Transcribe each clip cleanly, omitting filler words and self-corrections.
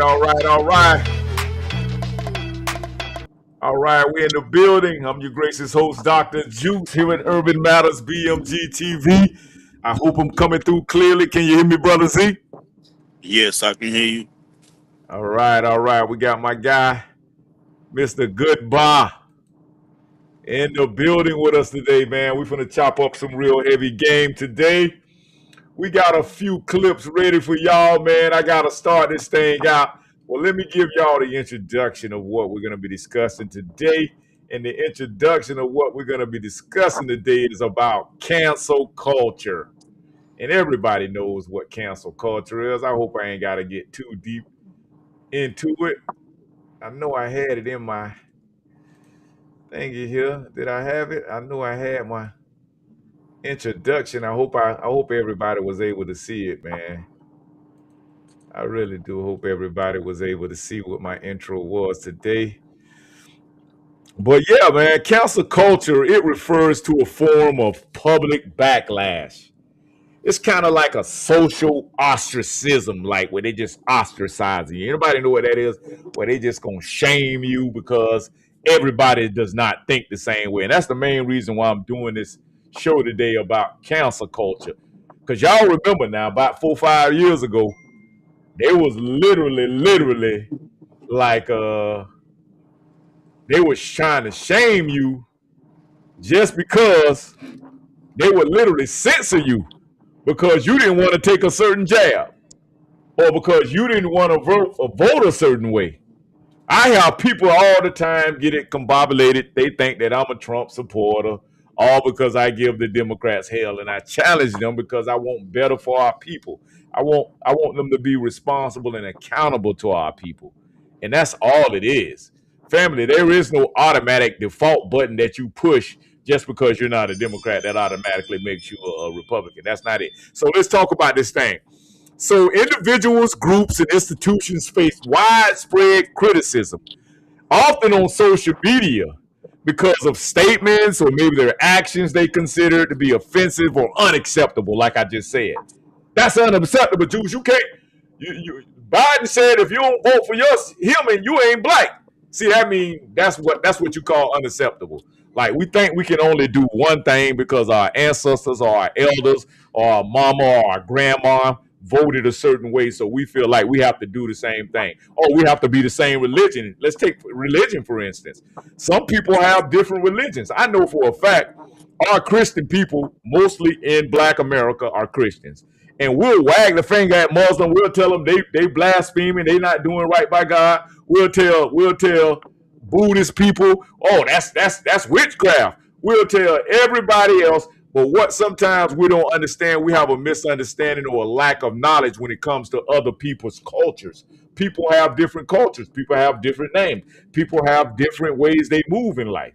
All right, all right. All right, we're in the building. I'm your gracious host, Dr. Juice, here at Urban Matters BMGtv. I hope I'm coming through clearly. Can you hear me, Brother Z? Yes, I can hear you. All right, all right. We got my guy, Mr. Goodbye, in the building with us today, man. We're going to chop up some real heavy game today. We got a few clips ready for y'all, man. I got to start this thing out. Well, let me give y'all the introduction of what we're going to be discussing today. And the introduction of what we're going to be discussing today is about cancel culture. And everybody knows what cancel culture is. I hope I ain't got to get too deep into it. I know I had it in my thingy here. Did I have it? I know I had my introduction. I hope everybody was able to see it, man. I really do hope everybody was able to see what my intro was today. But yeah, man, cancel culture, it refers to a form of public backlash. It's kind of like a social ostracism, like where they just ostracize you. Anybody know what that is? Where they just gonna shame you because everybody does not think the same way. And that's the main reason why I'm doing this show today about cancel culture. Because y'all remember now, about 4 or 5 years ago, they was literally like they was trying to shame you just because they would literally censor you because you didn't want to take a certain jab or because you didn't want to vote a certain way. I have people all the time get it combobulated. They think that I'm a Trump supporter, all because I give the Democrats hell, and I challenge them because I want better for our people. I want them to be responsible and accountable to our people, and that's all it is. Family, there is no automatic default button that you push just because you're not a Democrat that automatically makes you a Republican. That's not it. So let's talk about this thing. So individuals, groups, and institutions face widespread criticism, often on social media, because of statements or maybe their actions they consider to be offensive or unacceptable, like I just said. That's unacceptable, Jews. You can't. Biden said if you don't vote for him and you ain't black. See, that mean that's what you call unacceptable. Like we think we can only do one thing because our ancestors or our elders or our mama or our grandma voted a certain way, so we feel like we have to do the same thing. Or we have to be the same religion. Let's take religion, for instance. Some people have different religions. I know for a fact our Christian people, mostly in black America, are Christians. And we'll wag the finger at Muslim. We'll tell them they blaspheming, they not doing right by God. We'll tell Buddhist people, oh, that's witchcraft. We'll tell everybody else. But what sometimes we don't understand, we have a misunderstanding or a lack of knowledge when it comes to other people's cultures. People have different cultures. People have different names. People have different ways they move in life.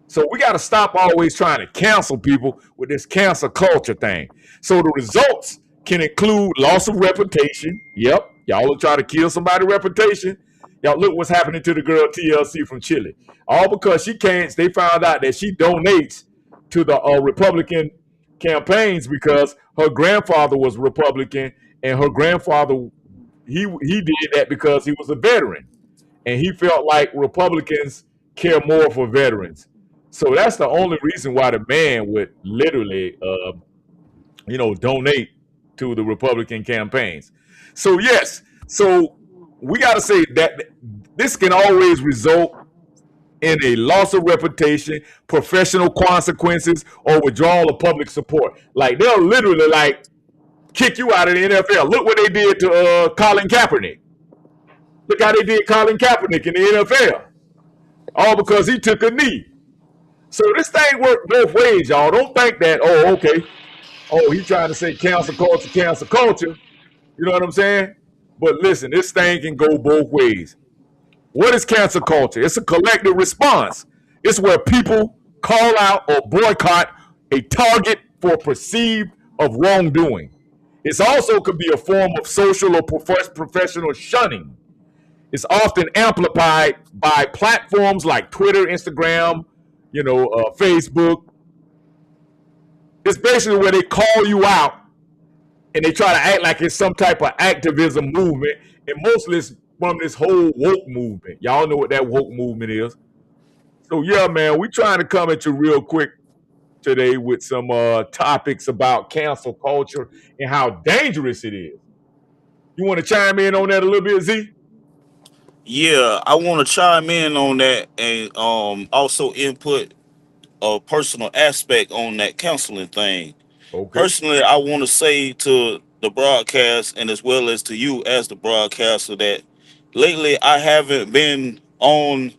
So we got to stop always trying to cancel people with this cancel culture thing. So the results can include loss of reputation. Yep, y'all will try to kill somebody's reputation. Y'all look what's happening to the girl TLC from Chile. All because she can't. They found out that she donates to the Republican campaigns because her grandfather was Republican, and her grandfather he did that because he was a veteran, and he felt like Republicans care more for veterans. So that's the only reason why the man would literally, donate to the Republican campaigns. So yes, so we got to say that this can always result in a loss of reputation, professional consequences, or withdrawal of public support. Like they'll literally like kick you out of the NFL. Look what they did to Colin Kaepernick. Look how they did Colin Kaepernick in the NFL. All because he took a knee. So this thing worked both ways, y'all. Don't think that, oh, okay. Oh, he's trying to say cancel culture, cancel culture. You know what I'm saying? But listen, this thing can go both ways. What is cancel culture? It's a collective response. It's where people call out or boycott a target for perceived of wrongdoing. It also could be a form of social or professional shunning. It's often amplified by platforms like Twitter, Instagram, Facebook. It's basically where they call you out and they try to act like it's some type of activism movement, and mostly it's from this whole woke movement. Y'all know what that woke movement is. So yeah, man, we trying to come at you real quick today with some topics about cancel culture and how dangerous it is. You want to chime in on that a little bit, Z? Yeah, I want to chime in on that and also input a personal aspect on that counseling thing. Okay. Personally, I want to say to the broadcast and as well as to you as the broadcaster that lately I haven't been on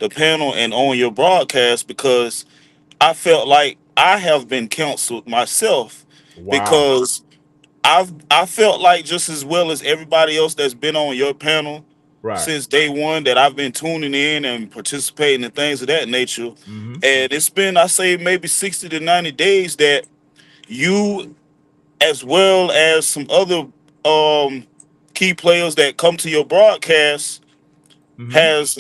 the panel and on your broadcast because I felt like I have been counseled myself Wow. because I felt like just as well as everybody else that's been on your panel Right. since day one that I've been tuning in and participating in things of that nature. Mm-hmm. And it's been, I say, maybe 60 to 90 days that you, as well as some other um, key players that come to your broadcast, Mm-hmm. has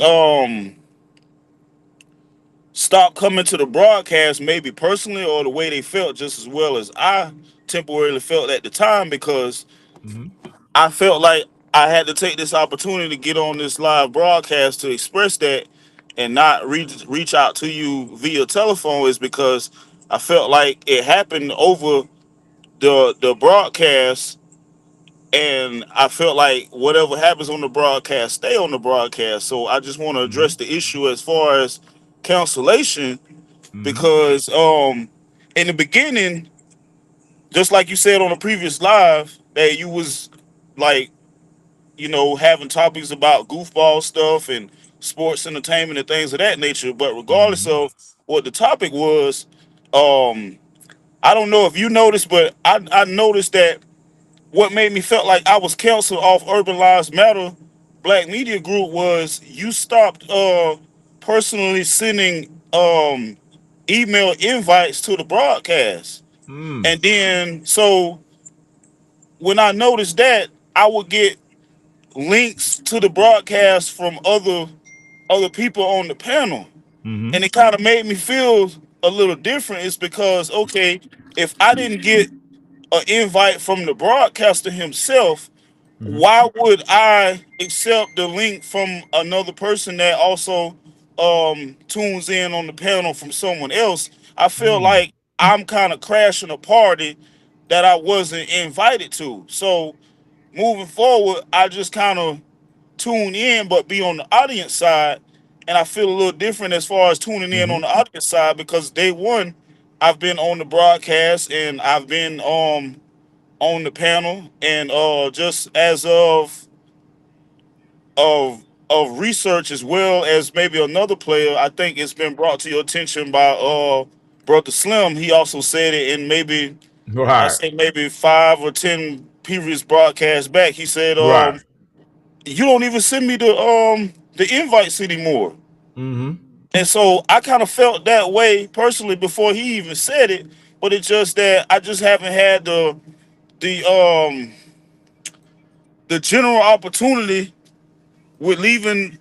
stopped coming to the broadcast, maybe personally or the way they felt, just as well as I temporarily felt at the time because Mm-hmm. I felt like I had to take this opportunity to get on this live broadcast to express that and not reach out to you via telephone is because I felt like it happened over the broadcast and I felt like whatever happens on the broadcast stay on the broadcast. So I just want to Mm-hmm. address the issue as far as cancellation Mm-hmm. because in the beginning, just like you said on the previous live, that you was like having topics about goofball stuff and sports entertainment and things of that nature. But regardless Mm-hmm. of what the topic was, um, I don't know if you noticed, but I noticed that what made me felt like I was canceled off Urban Lives Matter Black Media Group was you stopped personally sending email invites to the broadcast. Mm. And then so when I noticed that, I would get links to the broadcast from other people on the panel, Mm-hmm. and it kind of made me feel a little different. It's because okay, if I didn't get an invite from the broadcaster himself, Mm-hmm. why would I accept the link from another person that also tunes in on the panel from someone else? I feel Mm. like I'm kind of crashing a party that I wasn't invited to. So moving forward, I just kind of tune in but be on the audience side, and I feel a little different as far as tuning in Mm-hmm. on the audience side because day one I've been on the broadcast and I've been on the panel, and just as of research as well as maybe another player, I think it's been brought to your attention by brother Slim. He also said it in maybe I Right. say maybe 5 or 10 previous broadcasts back. He said Right. you don't even send me the invites anymore. Mm-hmm. And so I kind of felt that way personally before he even said it, but it's just that I just haven't had the um the general opportunity with leaving,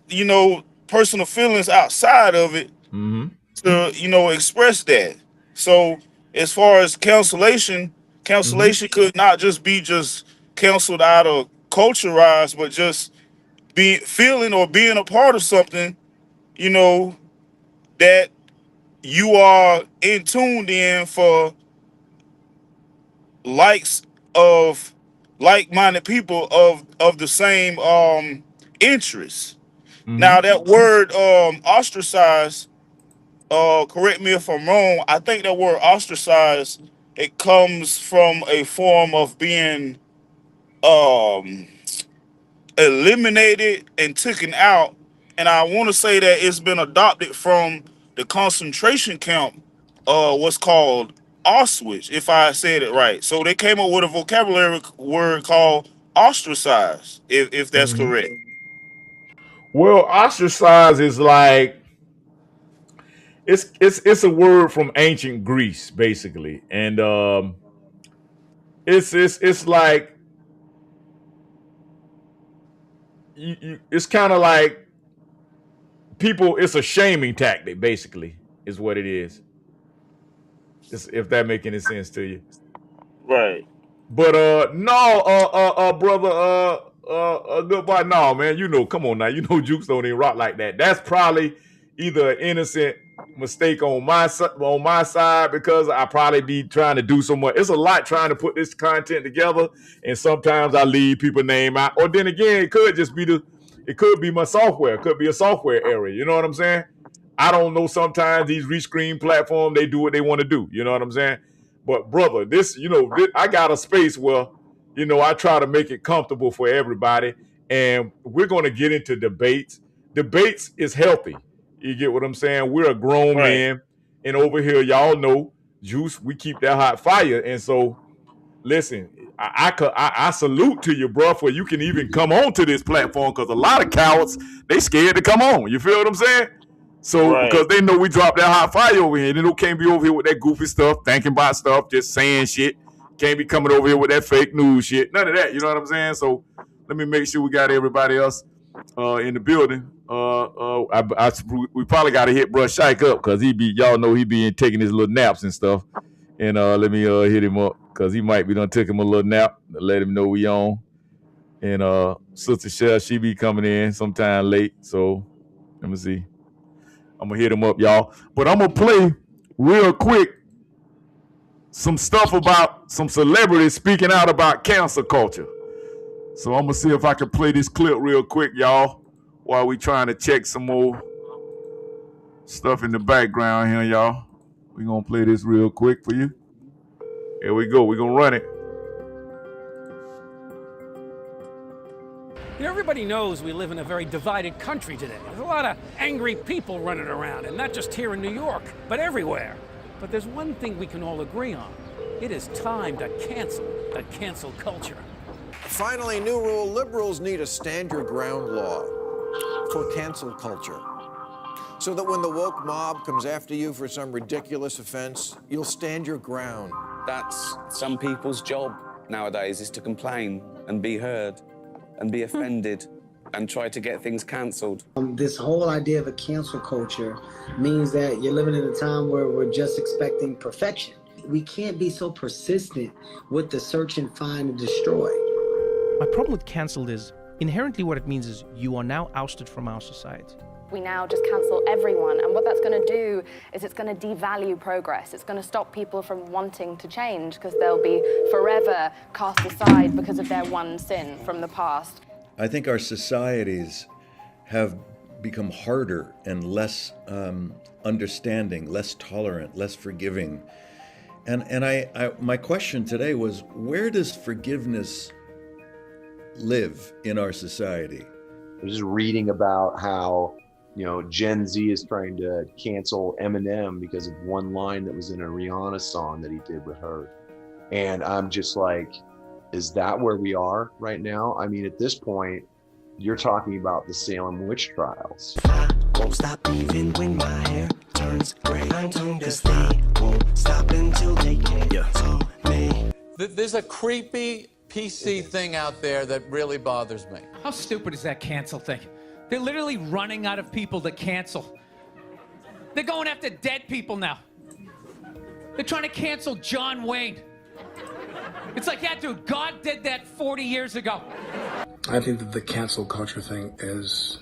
personal feelings outside of it Mm-hmm. to, express that. So as far as cancellation, Mm-hmm. cancellation could not just be just canceled out of culturized, but just be feeling or being a part of something, you know, that you are in tuned in for likes of like-minded people of the same interests. Mm-hmm. Now that word ostracize, correct me if I'm wrong, I think that word ostracize it comes from a form of being um eliminated and taken out. And I want to say that it's been adopted from the concentration camp, what's called Auschwitz, if I said it right. So they came up with a vocabulary word called ostracize, if that's Mm-hmm. correct. Well, ostracize is like it's a word from ancient Greece, basically, and it's like it's kind of like people. It's a shaming tactic, basically, is what it is. If that make any sense to you. Right. But no, brother, goodbye. No, man, come on now. Jukes don't even rock like that. That's probably either an innocent mistake on my side because I probably be trying to do so much. It's a lot trying to put this content together, and sometimes I leave people name out. Or then again, it could just be it could be my software. It could be a software error. You know what I'm saying? I don't know. Sometimes these rescreen platforms, they do what they want to do. You know what I'm saying? But brother, I got a space where, I try to make it comfortable for everybody, and we're going to get into debates. Debates is healthy. You get what I'm saying? We're a grown man, and over here, y'all know, Juice, we keep that hot fire. And so, listen, I salute to you, bro, for you can even come on to this platform, because a lot of cowards, they scared to come on. You feel what I'm saying? So, because they know we drop that hot fire over here. They know can't be over here with that goofy stuff, thinking about stuff, just saying shit. Can't be coming over here with that fake news shit. None of that, you know what I'm saying? So, let me make sure we got everybody else in the building. We probably got to hit Bruh Shike up, because y'all know he be taking his little naps and stuff. And let me hit him up, because he might be done took him a little nap to let him know we on. And Sister Shell, she be coming in sometime late. So let me see. I'm gonna hit him up, y'all. But I'm gonna play real quick some stuff about some celebrities speaking out about cancel culture. So I'm gonna see if I can play this clip real quick, y'all, while we trying to check some more stuff in the background here, y'all. We gonna play this real quick for you. Here we go. We're gonna run it. Everybody knows we live in a very divided country today. There's a lot of angry people running around, and not just here in New York, but everywhere. But there's one thing we can all agree on. It is time to cancel the cancel culture. Finally, new rule: liberals need a stand your ground law for cancel culture, so that when the woke mob comes after you for some ridiculous offense, you'll stand your ground. That's some people's job nowadays, is to complain and be heard and be offended and try to get things cancelled. This whole idea of a cancel culture means that you're living in a time where we're just expecting perfection. We can't be so persistent with the search and find and destroy. My problem with cancelled is inherently what it means is you are now ousted from our society. We now just cancel everyone, and what that's going to do is it's going to devalue progress. It's going to stop people from wanting to change, because they'll be forever cast aside because of their one sin from the past. I think our societies have become harder and less understanding, less tolerant, less forgiving. And my question today was, where does forgiveness live in our society? I was just reading about how Gen Z is trying to cancel Eminem because of one line that was in a Rihanna song that he did with her. And I'm just like, is that where we are right now? I mean, at this point, you're talking about the Salem witch trials. I won't stop even when my hair turns gray. I'm tuned to stay, won't stop until they cancel me. There's a creepy PC thing out there that really bothers me. How stupid is that cancel thing? They're literally running out of people to cancel. They're going after dead people now. They're trying to cancel John Wayne. It's like, yeah, dude, God did that 40 years ago. I think that the cancel culture thing is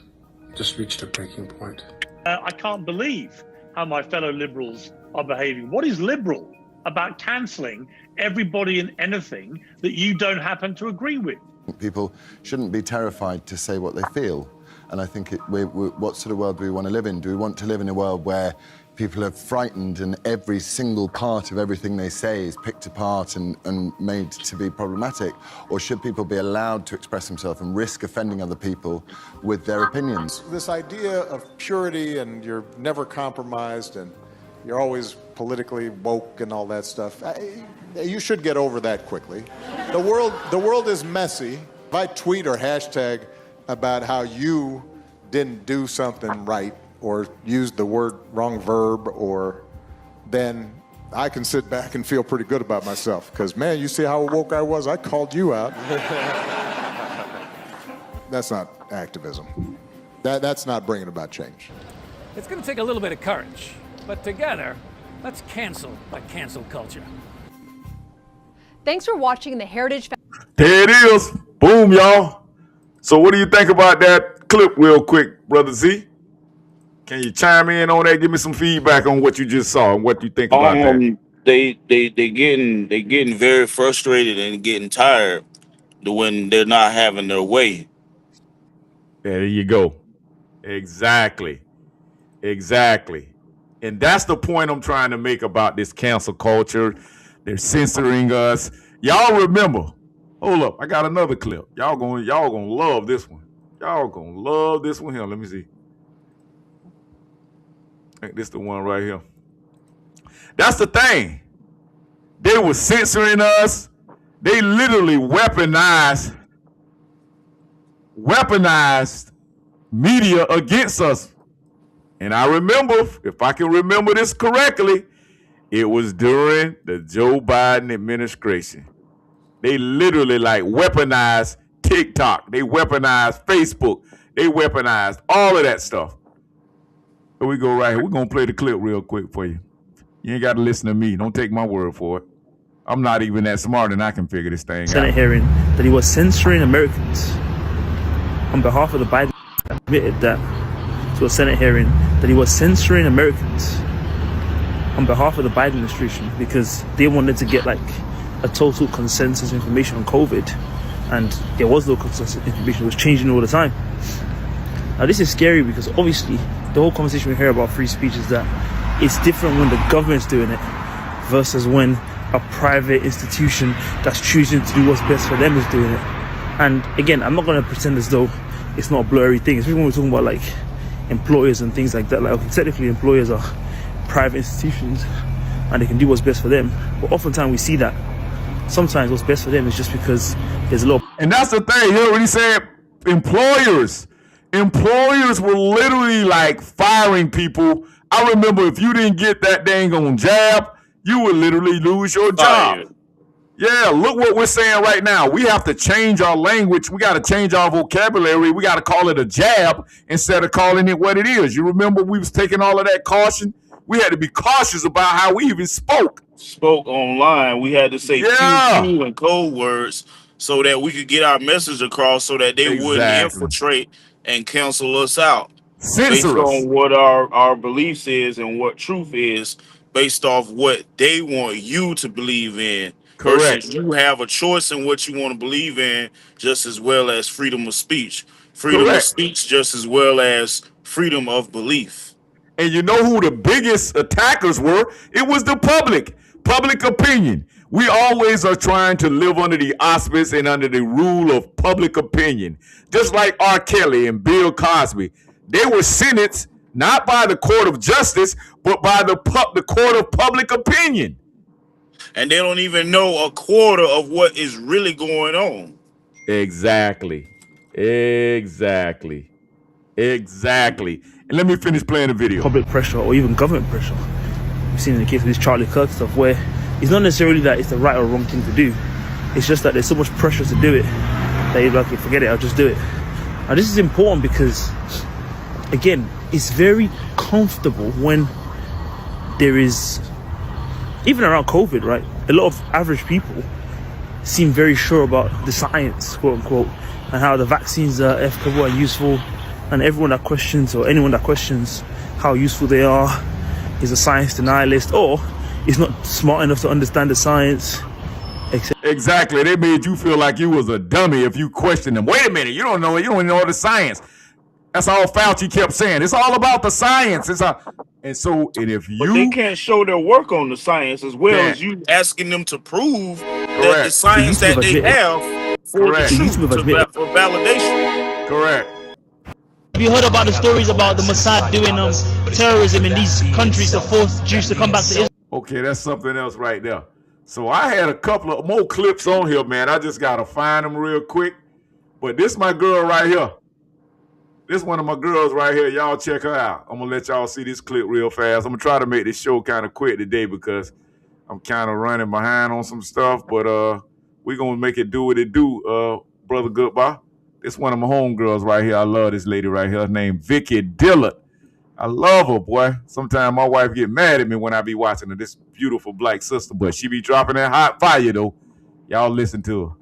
just reached a breaking point. I can't believe how my fellow liberals are behaving. What is liberal about cancelling everybody and anything that you don't happen to agree with? People shouldn't be terrified to say what they feel. And I think what sort of world do we want to live in? Do we want to live in a world where people are frightened and every single part of everything they say is picked apart and made to be problematic? Or should people be allowed to express themselves and risk offending other people with their opinions? This idea of purity and you're never compromised and you're always politically woke and all that stuff, you should get over that quickly. The world is messy. If I tweet or hashtag about how you didn't do something right or used the wrong verb, or then I can sit back and feel pretty good about myself, because man, you see how woke I was? I called you out. That's not activism. That's not bringing about change. It's going to take a little bit of courage, but together, let's cancel the cancel culture. Thanks for watching the Heritage. There it is. Boom, y'all. So what do you think about that clip real quick, Brother Z? Can you chime in on that? Give me some feedback on what you just saw and what you think about that. They getting very frustrated and getting tired when they're not having their way. There you go. Exactly. And that's the point I'm trying to make about this cancel culture. They're censoring us. Y'all remember. Hold up. I got another clip. Y'all gonna love this one. Y'all gonna love this one here. Let me see. I think this is the one right here. That's the thing. They were censoring us. They literally weaponized media against us. And I remember, if I can remember this correctly, it was during the Joe Biden administration. They literally like weaponized TikTok. They weaponized Facebook. They weaponized all of that stuff. Here we go right here. We're going to play the clip real quick for you. You ain't got to listen to me. Don't take my word for it. I'm not even that smart and I can figure this thing Senate out. hearing that he was censoring Americans on behalf of the Biden. Admitted that to a Senate hearing that he was censoring Americans on behalf of the Biden administration because they wanted to get like a total consensus information on COVID, and there was no consensus information. It was changing all the time. Now this is scary because obviously the whole conversation we hear about free speech is that it's different when the government's doing it versus when a private institution that's choosing to do what's best for them is doing it. And again, I'm not going to pretend as though it's not a blurry thing, especially when we're talking about like employers and things like that. Like, okay, technically employers are private institutions and they can do what's best for them, but oftentimes we see that sometimes what's best for them is just because there's a lot. And that's the thing. You know what he said? Employers were literally like firing people. I remember if you didn't get that dang on jab, you would literally lose your job. Yeah, look what we're saying right now. We have to change our language. We got to change our vocabulary. We got to call it a jab instead of calling it what it is. You remember we was taking all of that caution? We had to be cautious about how we even spoke Online. We had to say pew pew and code words so that we could get our message across so that they wouldn't infiltrate and cancel us out. Based on what our beliefs is and what truth is based off what they want you to believe in. Correct. Versus you have a choice in what you want to believe in just as well as freedom of speech. Freedom of speech just as well as freedom of belief. And you know who the biggest attackers were? It was the public opinion. We always are trying to live under the auspice and under the rule of public opinion. Just like R. Kelly and Bill Cosby. They were sentenced not by the court of justice, but by the court of public opinion. And they don't even know a quarter of what is really going on. Exactly. And let me finish playing the video. Public pressure or even government pressure. We've seen in the case of this Charlie Kirk stuff where it's not necessarily that it's the right or wrong thing to do. It's just that there's so much pressure to do it that you're like, forget it, I'll just do it. Now this is important because, again, it's very comfortable when there is, even around COVID, right? A lot of average people seem very sure about the science, quote unquote, and how the vaccines are efficacious and useful. And everyone that questions, or anyone that questions how useful they are, is a science denialist or is not smart enough to understand the science. Exactly. They made you feel like you was a dummy if you questioned them. Wait a minute, you don't even know the science. That's all Fauci kept saying. It's all about the science. But they can't show their work on the science as well as you asking them to prove that the science that they have for the truth, for validation. Correct. Have you heard about the stories about the Mossad doing terrorism in these countries to force Jews to come back to Israel? Okay, that's something else right there. So I had a couple of more clips on here, man. I just got to find them real quick. But this my girl right here. This one of my girls right here. Y'all check her out. I'm going to let y'all see this clip real fast. I'm going to try to make this show kind of quick today because I'm kind of running behind on some stuff. But we're going to make it do what it do, Brother Goodbye. This one of my homegirls right here. I love this lady right here. Her name Vicky Dillard. I love her, boy. Sometimes my wife get mad at me when I be watching her. This beautiful black sister, but she be dropping that hot fire, though. Y'all listen to her.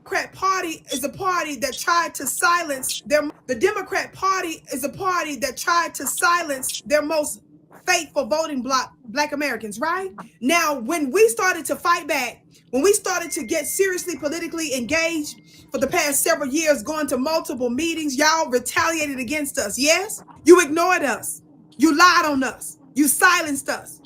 Democrat Party is a party that tried to silence the Democrat Party is a party that tried to silence their most faithful voting bloc, Black Americans, right? Now, when we started to fight back, when we started to get seriously politically engaged for the past several years, going to multiple meetings, y'all retaliated against us, yes? You ignored us. You lied on us. You silenced us.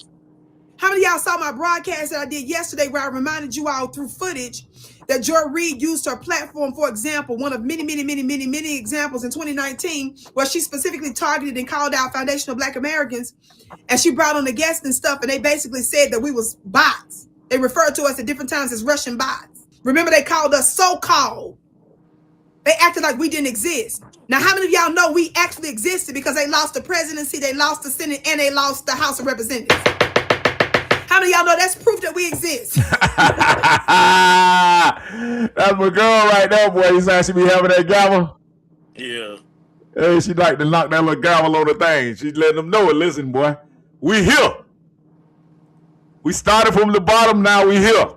How many of y'all saw my broadcast that I did yesterday where I reminded you all through footage that Joy Reid used her platform, for example, one of many examples in 2019, where she specifically targeted and called out foundational Black Americans, and she brought on the guests and stuff, and they basically said that we was bots. They referred to us at different times as Russian bots. Remember, they called us so-called. They acted like we didn't exist. Now, how many of y'all know we actually existed because they lost the presidency, they lost the Senate, and they lost the House of Representatives? How many of y'all know that's proof that we exist? That's my girl right there, boy. You said she be having that gavel? Yeah. Hey, she like to knock that little gavel on the thing. She's letting them know it. Listen, boy, we here. We started from the bottom, now we here.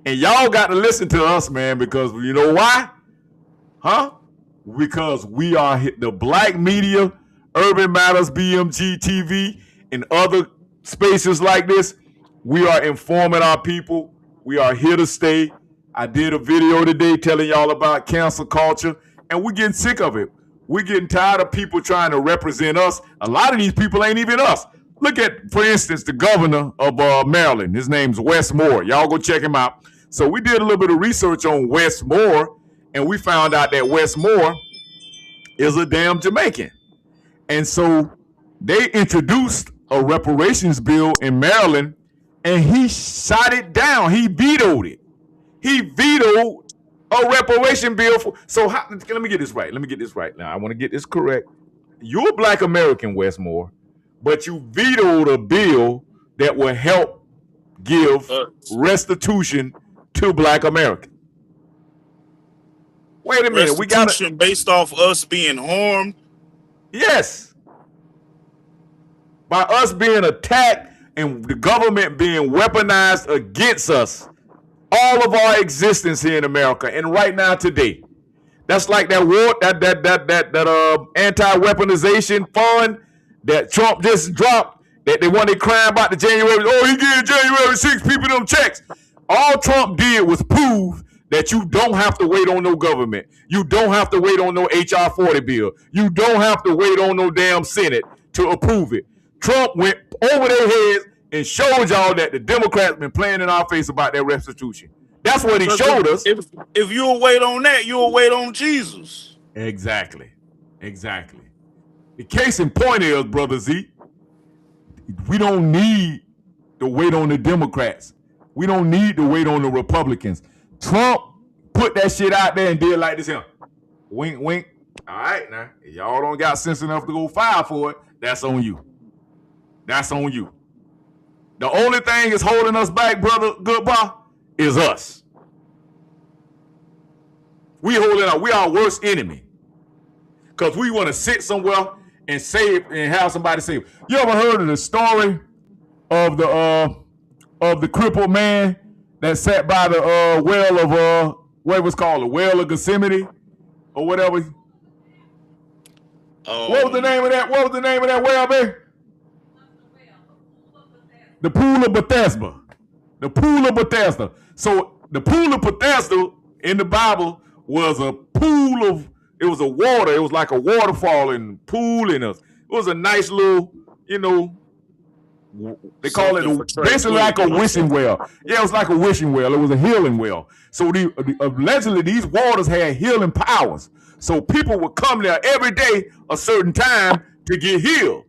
And y'all got to listen to us, man, because you know why? Huh? Because we are the Black media, Urban Matters, BMGtv, and other spaces like this. We are informing our people. We are here to stay. I did a video today telling y'all about cancel culture, and we're getting sick of it. We're getting tired of people trying to represent us. A lot of these people ain't even us. Look at, for instance, the governor of Maryland. His name's Wes Moore. Y'all go check him out. So we did a little bit of research on Wes Moore, and we found out that Wes Moore is a damn Jamaican. And so they introduced a reparations bill in Maryland, and he shot it down. He vetoed it. He vetoed a reparation bill. Let me get this right. Now, I want to get this correct. You're a Black American, Wes Moore, but you vetoed a bill that will help give restitution to Black Americans. Wait a minute. We got restitution based off us being harmed? Yes. By us being attacked and the government being weaponized against us, all of our existence here in America, and right now today. That's like that war, that anti-weaponization fund that Trump just dropped, that they want to cry about the January. Oh, he gave January 6 people them checks. All Trump did was prove that you don't have to wait on no government. You don't have to wait on no HR 40 bill. You don't have to wait on no damn Senate to approve it. Trump went over their heads and showed y'all that the Democrats been playing in our face about their restitution. That's what he showed us. If you'll wait on that, you'll wait on Jesus. Exactly. The case in point is, Brother Z, we don't need to wait on the Democrats. We don't need to wait on the Republicans. Trump put that shit out there and did like this here. Wink, wink. All right, now, if y'all don't got sense enough to go file for it, that's on you. That's on you. The only thing is holding us back, brother Goodbye, is us. We our worst enemy. Because we want to sit somewhere and say it and have somebody say, you ever heard of the story of the crippled man that sat by the well of what it was called, the well of Gethsemane or whatever? What was the name of that? What was the name of that well, man? The pool of Bethesda. The pool of Bethesda. So the pool of Bethesda in the Bible was a pool of, it was a water. It was like a waterfall and pool, and it was a nice little, they call it basically like a wishing well. Yeah, it was like a wishing well. It was a healing well. So allegedly these waters had healing powers. So people would come there every day a certain time to get healed.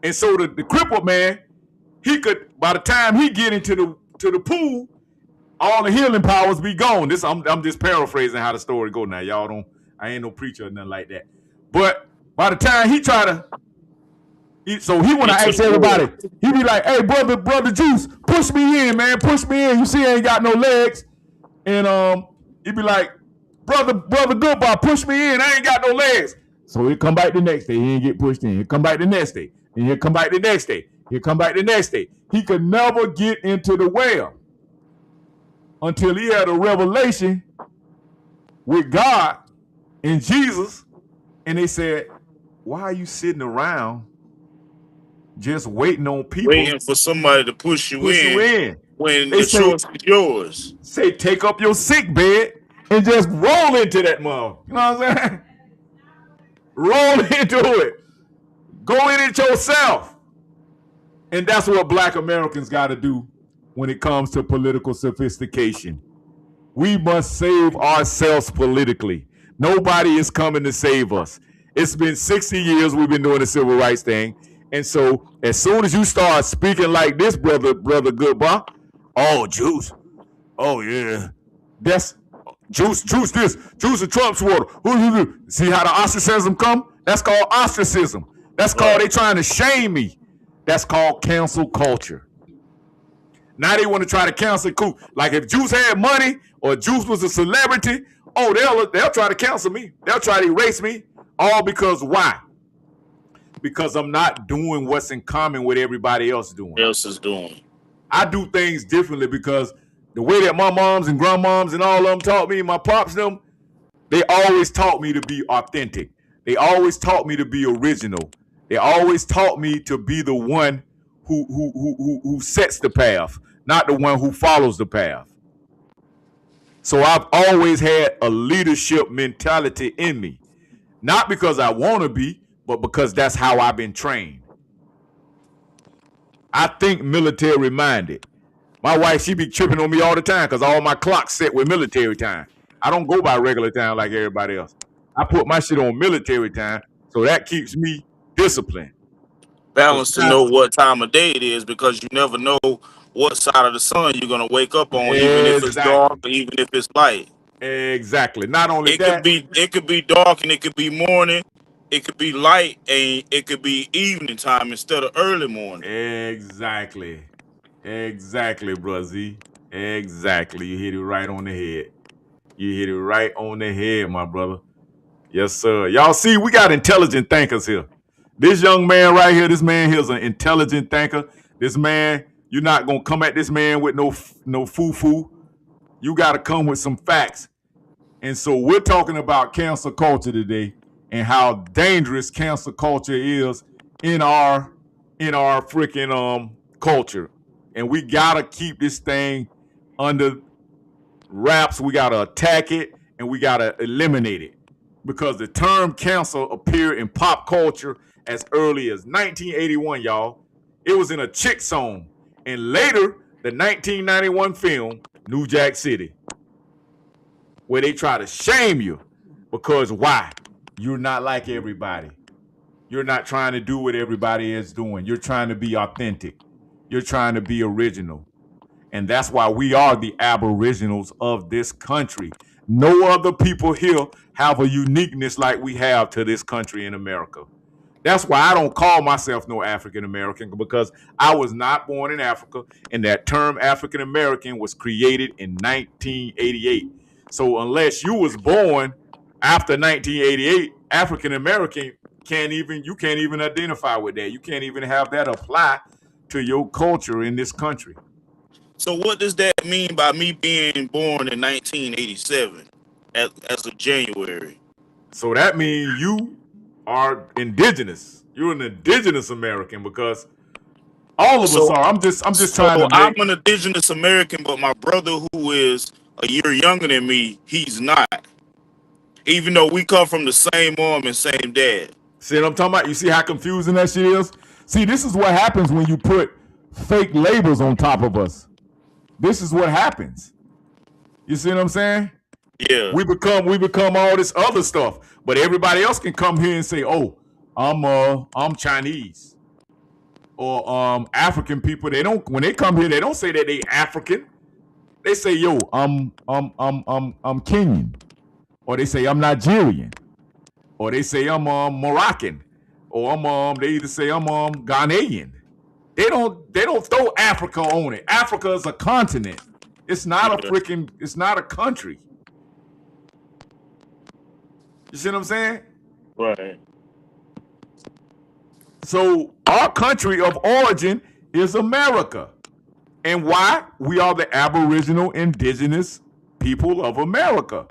And so the crippled man, he could, by the time he get into the pool, all the healing powers be gone. I'm just paraphrasing how the story go now. Y'all don't, I ain't no preacher or nothing like that. But by the time he want to ask everybody, he be like, hey, brother Juice, push me in, man, push me in. You see I ain't got no legs. And he be like, brother Goodbye, push me in, I ain't got no legs. So he'll come back the next day, he ain't get pushed in. He'll come back the next day, and he'll come back the next day. He'll come back the next day. He could never get into the well until he had a revelation with God and Jesus, and they said, why are you sitting around just waiting on people? Waiting for somebody to push you in when They the say, choice is yours. Say, take up your sick bed and just roll into that mug. You know what I'm saying? Roll into it. Go in it yourself. And that's what black Americans got to do when it comes to political sophistication. We must save ourselves politically. Nobody is coming to save us. It's been 60 years we've been doing the civil rights thing. And so as soon as you start speaking like this, brother Goodbye, oh, Juice. Oh, yeah. That's Juice this. Juice a Trump supporter. See how the ostracism come? That's called ostracism. That's called they trying to shame me. That's called cancel culture. Now they want to try to cancel Coop. Like if Juice had money or Juice was a celebrity, oh, they'll try to cancel me. They'll try to erase me. All because why? Because I'm not doing what's in common with everybody else doing. I do things differently because the way that my moms and grandmoms and all of them taught me, my pops them, they always taught me to be authentic. They always taught me to be original. They always taught me to be the one who sets the path, not the one who follows the path. So I've always had a leadership mentality in me. Not because I want to be, but because that's how I've been trained. I think military minded. My wife, she be tripping on me all the time because all my clocks set with military time. I don't go by regular time like everybody else. I put my shit on military time, so that keeps me disciplined. Balance to know what time of day it is, because you never know what side of the sun you're gonna wake up on, even if it's dark or even if it's light. Exactly. Not only it could be dark and it could be morning, it could be light and it could be evening time instead of early morning. Exactly, bro Z. Exactly. You hit it right on the head. You hit it right on the head, my brother. Yes, sir. Y'all see, we got intelligent thinkers here. This young man right here, this man here is an intelligent thinker. This man, you're not going to come at this man with no foo-foo. You got to come with some facts. And so we're talking about cancel culture today and how dangerous cancel culture is in our freaking culture. And we got to keep this thing under wraps. We got to attack it and we got to eliminate it. Because the term cancel appeared in pop culture as early as 1981, y'all. It was in a Chic song. And later, the 1991 film, New Jack City, where they try to shame you. Because why? You're not like everybody. You're not trying to do what everybody is doing. You're trying to be authentic. You're trying to be original. And that's why we are the aboriginals of this country. No other people here have a uniqueness like we have to this country in America. That's why I don't call myself no African American, because I was not born in Africa, and that term African American was created in 1988. So unless you was born after 1988, African American you can't even identify with that. You can't even have that apply to your culture in this country. So what does that mean by me being born in 1987 as of January? So that means you are indigenous. You're an indigenous American, because all of us are. I'm just trying to make... I'm an indigenous American, but my brother, who is a year younger than me, he's not. Even though we come from the same mom and same dad. See what I'm talking about? You see how confusing that shit is? See, this is what happens when you put fake labels on top of us. This is what happens. You see what I'm saying? Yeah. We become all this other stuff, but everybody else can come here and say, "Oh, I'm Chinese," or African people. They don't, when they come here, they don't say that they African. They say, "Yo, I'm Kenyan," or they say I'm Nigerian, or they say I'm Moroccan, or they either say I'm Ghanaian. They don't throw Africa on it. Africa is a continent. It's not it's not a country. You see what I'm saying? Right. So our country of origin is America. And why? We are the Aboriginal indigenous people of America.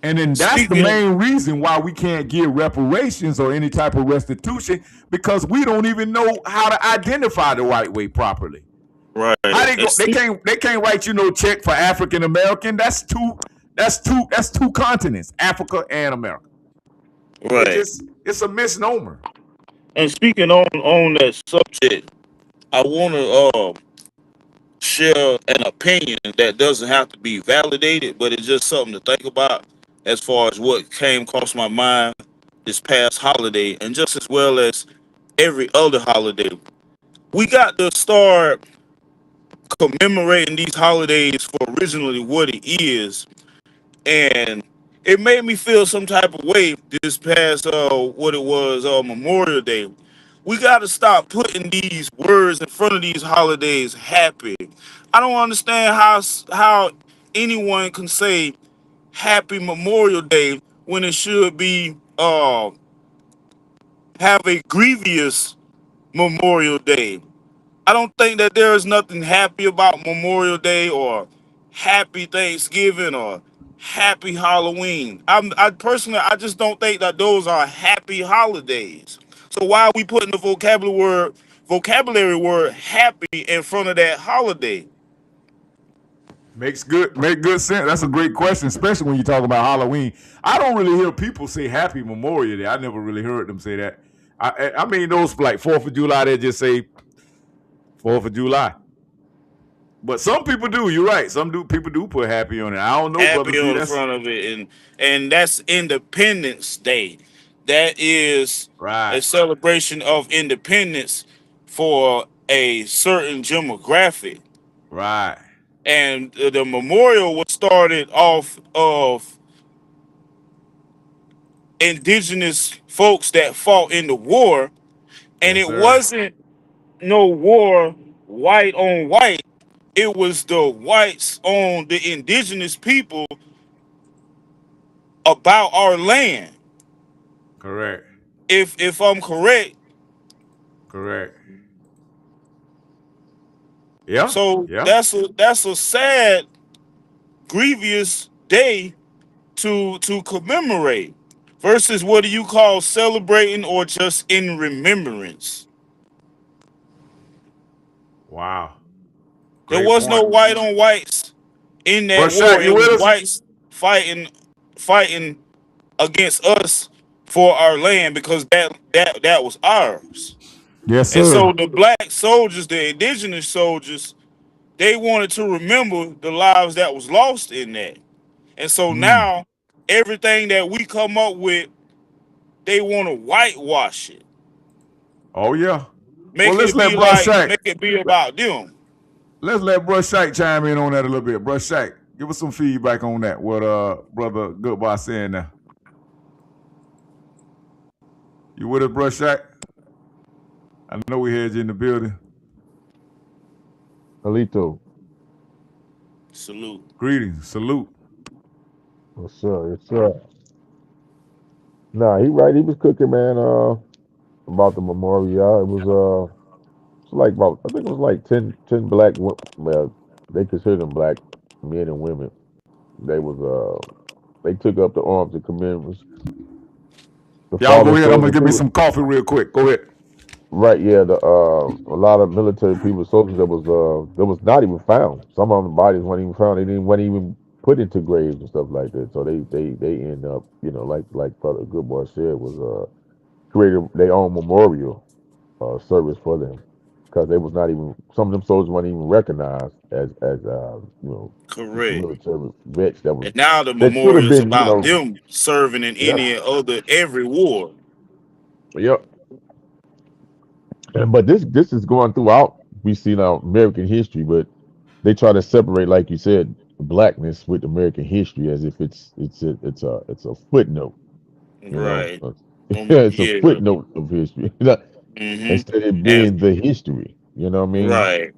And then that's the main reason why we can't give reparations or any type of restitution, because we don't even know how to identify the white way properly. Right. How they go? They can't write you no check for African American. That's two continents, Africa and America. Right. It's a misnomer. And speaking on that subject, I want to share an opinion that doesn't have to be validated, but it's just something to think about as far as what came across my mind this past holiday, and just as well as every other holiday. We got to start commemorating these holidays for originally what it is, and it made me feel some type of way this past what it was Memorial Day. We got to stop putting these words in front of these holidays. Happy. I don't understand how anyone can say Happy Memorial Day when it should be have a grievous Memorial Day. I don't think that there is nothing happy about Memorial Day or Happy Thanksgiving or Happy Halloween. I personally, I just don't think that those are happy holidays. So why are we putting the vocabulary word happy in front of that holiday? Make good sense. That's a great question, especially when you talk about Halloween. I don't really hear people say Happy Memorial Day. I never really heard them say that. I mean, those like 4th of July, they just say 4th of July. But some people do. You're right. People do put happy on it. I don't know, brother. Happy on the front of it, and that's Independence Day. That is a celebration of independence for a certain demographic. Right. And the memorial was started off of indigenous folks that fought in the war, and Yes, it wasn't no war white on white. It was the whites on the indigenous people about our land. Correct. If I'm correct. Correct. Yeah. So yeah. that's a sad, grievous day to commemorate. Versus what do you call celebrating or just in remembrance? Wow. There Great was no point. white on whites in that Bro, war. Shaq, you It was with us? whites fighting against us for our land because that was ours. Yes, And sir. so the black soldiers, the indigenous soldiers, they wanted to remember the lives that was lost in that. And so now everything that we come up with, they want to whitewash it. Oh yeah. Well, Make let's it let be Bro like, Shaq. make it be about them. Let's let Bro Shaq chime in on that a little bit. Bro Shaq, give us some feedback on that. What brother Goodbye saying now? You with us, Bro Shaq? I know we had you in the building. Alito. Salute. Greetings. Salute. What's up? What's up? Nah, he right. He was cooking, man. About the memorial. It was it's like about I think it was like 10 black. Well, they consider them black men and women. They was they took up the arms to commemorate the Y'all go fallen ahead. I'm gonna soldiers give me who, some coffee real quick. Go ahead. right, yeah, the a lot of military people, soldiers that was not even found. Some of them bodies weren't even found. They didn't weren't even put into graves and stuff like that. So they end up, like Brother Good Boy said, was created their own memorial service for them because they was not even some of them soldiers weren't even recognized as Correct. military vets And now the that should have memorial is been, about them serving in yeah, every war. yep. But this is going throughout. We see now American history, but they try to separate, like you said, blackness with American history as if it's a footnote. You know, Right. it's a Yeah. footnote of history hmm instead of And being the history. You know what I mean? right.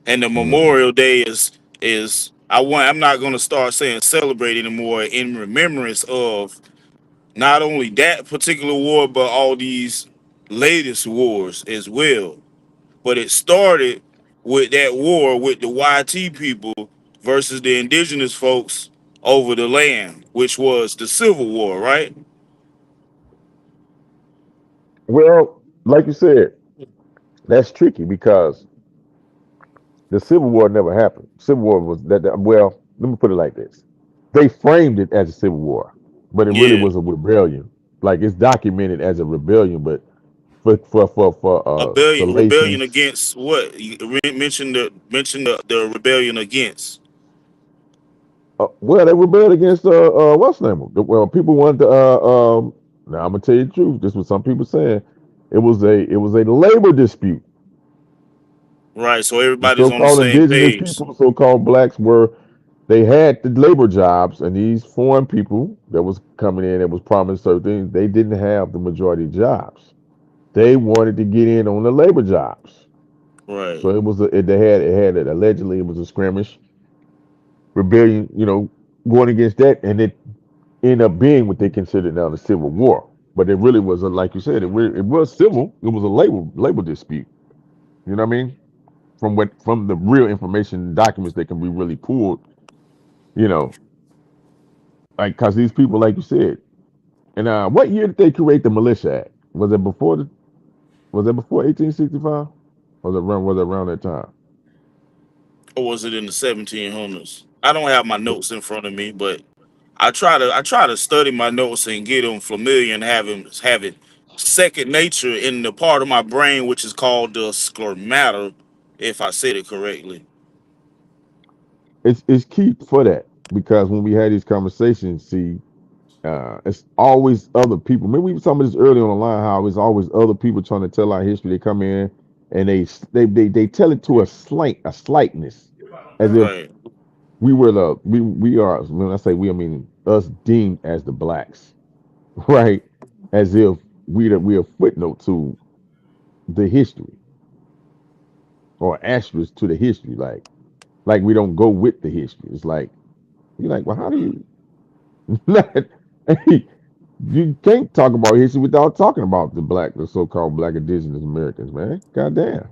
And the You know. Memorial Day is I'm not gonna start saying celebrate anymore in remembrance of not only that particular war, but all these latest wars as well. But it started with that war with the YT people versus the indigenous folks over the land, which was the Civil War, right? Well, like you said, that's tricky because the Civil War never happened. Civil War was well, let me put it like this. They framed it as a civil war, but it really Yeah, was a rebellion. Like it's documented as a rebellion, but for rebellion Salacians, against what? You mention the rebellion against. well, they rebelled against what's the name? Well, people wanted to. Now I'm gonna tell you the truth. This was some people saying it was a labor dispute. Right, so The everybody's on the so-called same indigenous page. people, the so-called blacks, they had the labor jobs, and these foreign people that was coming in that was promised certain things, they didn't have the majority of jobs. They wanted to get in on the labor jobs. Right, So it had allegedly it was a skirmish rebellion, going against that, and it ended up being what they considered now the Civil War. But it really was like you said, it was civil. It was a labor dispute. You know what I mean? From the real information documents that can be really pulled, you know, like because these people, like you said, and what year did they create the Militia Act? Was it before 1865? Was it around that time? or was it in the 1700s? I don't have my notes in front of me, but I try to study my notes and get them familiar and have it second nature in the part of my brain which is called the scleromata, if I said it correctly. It's key for that because when we had these conversations, see, it's always other people. Maybe we were talking about this earlier on the line. How it's always other people trying to tell our history. They come in and they tell it to a slightness, as if Right, we are. When I say we, I mean us deemed as the blacks, right? As if we a footnote to the history or asterisk to the history, like we don't go with the history. It's like you're like, well, how do you? Hey, you can't talk about history without talking about the so-called black indigenous Americans, man. Goddamn.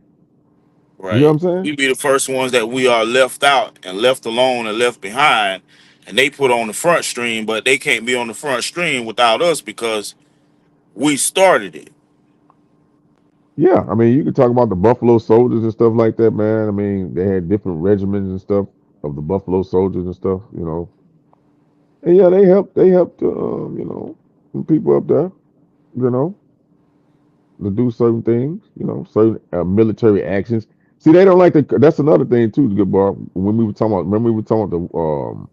You know what right. I'm saying? We be the first ones that we are left out and left alone and left behind, and they put on the front stream, but they can't be on the front stream without us because we started it. Yeah, I mean, you could talk about the Buffalo Soldiers and stuff like that, man. I mean, they had different regiments and stuff of the Buffalo Soldiers and stuff. And yeah, they helped, some people up there, you know, to do certain things, certain military actions. See, they don't like the. That's another thing too, good boy. When we were talking about, remember we were talking about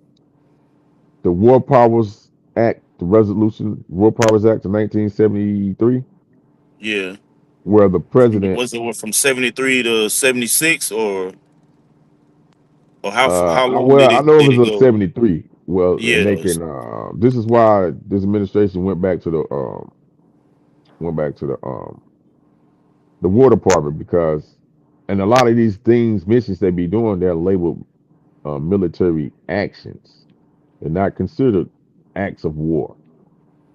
the War Powers Act, the resolution, War Powers Act of 1973, Yeah. where the president, Was it from 73 to 76 or how long well, did I it know it did was it a go? 73. Well, and they Yeah. can. This is why this administration went back to the War Department because, and a lot of these things, missions they be doing, they're labeled military actions. They're not considered acts of war.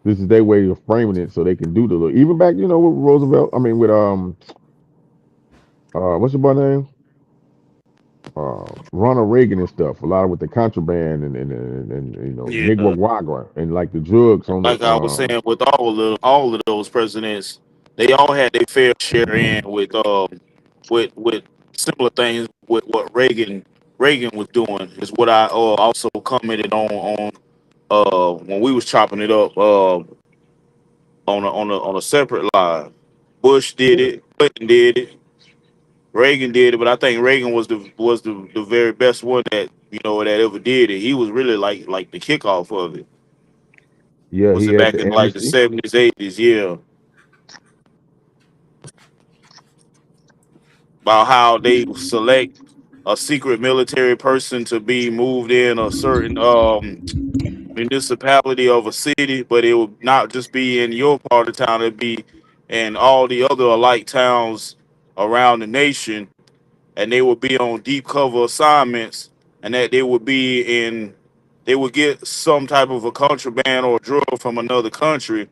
This is their way of framing it so they can do the even back, with Roosevelt. I mean, with what's your boy name? Ronald Reagan and stuff. A lot of with the contraband and Yeah. Nicaragua and like the drugs on the Like I was saying, with all of those presidents, they all had their fair share in with similar things with what Reagan was doing is what I also commented on when we was chopping it up on a separate live. Bush did yeah it, Clinton did it, Reagan did it, but I think Reagan was the very best one that ever did it. He was really like the kickoff of it. yeah Was he it had back the in like the amnesty. 70s, 80s? Yeah, about how they select a secret military person to be moved in a certain municipality of a city, but it would not just be in your part of town; it'd be in all the other alike towns around the nation, and they would be on deep cover assignments, and that they would get some type of a contraband or drug from another country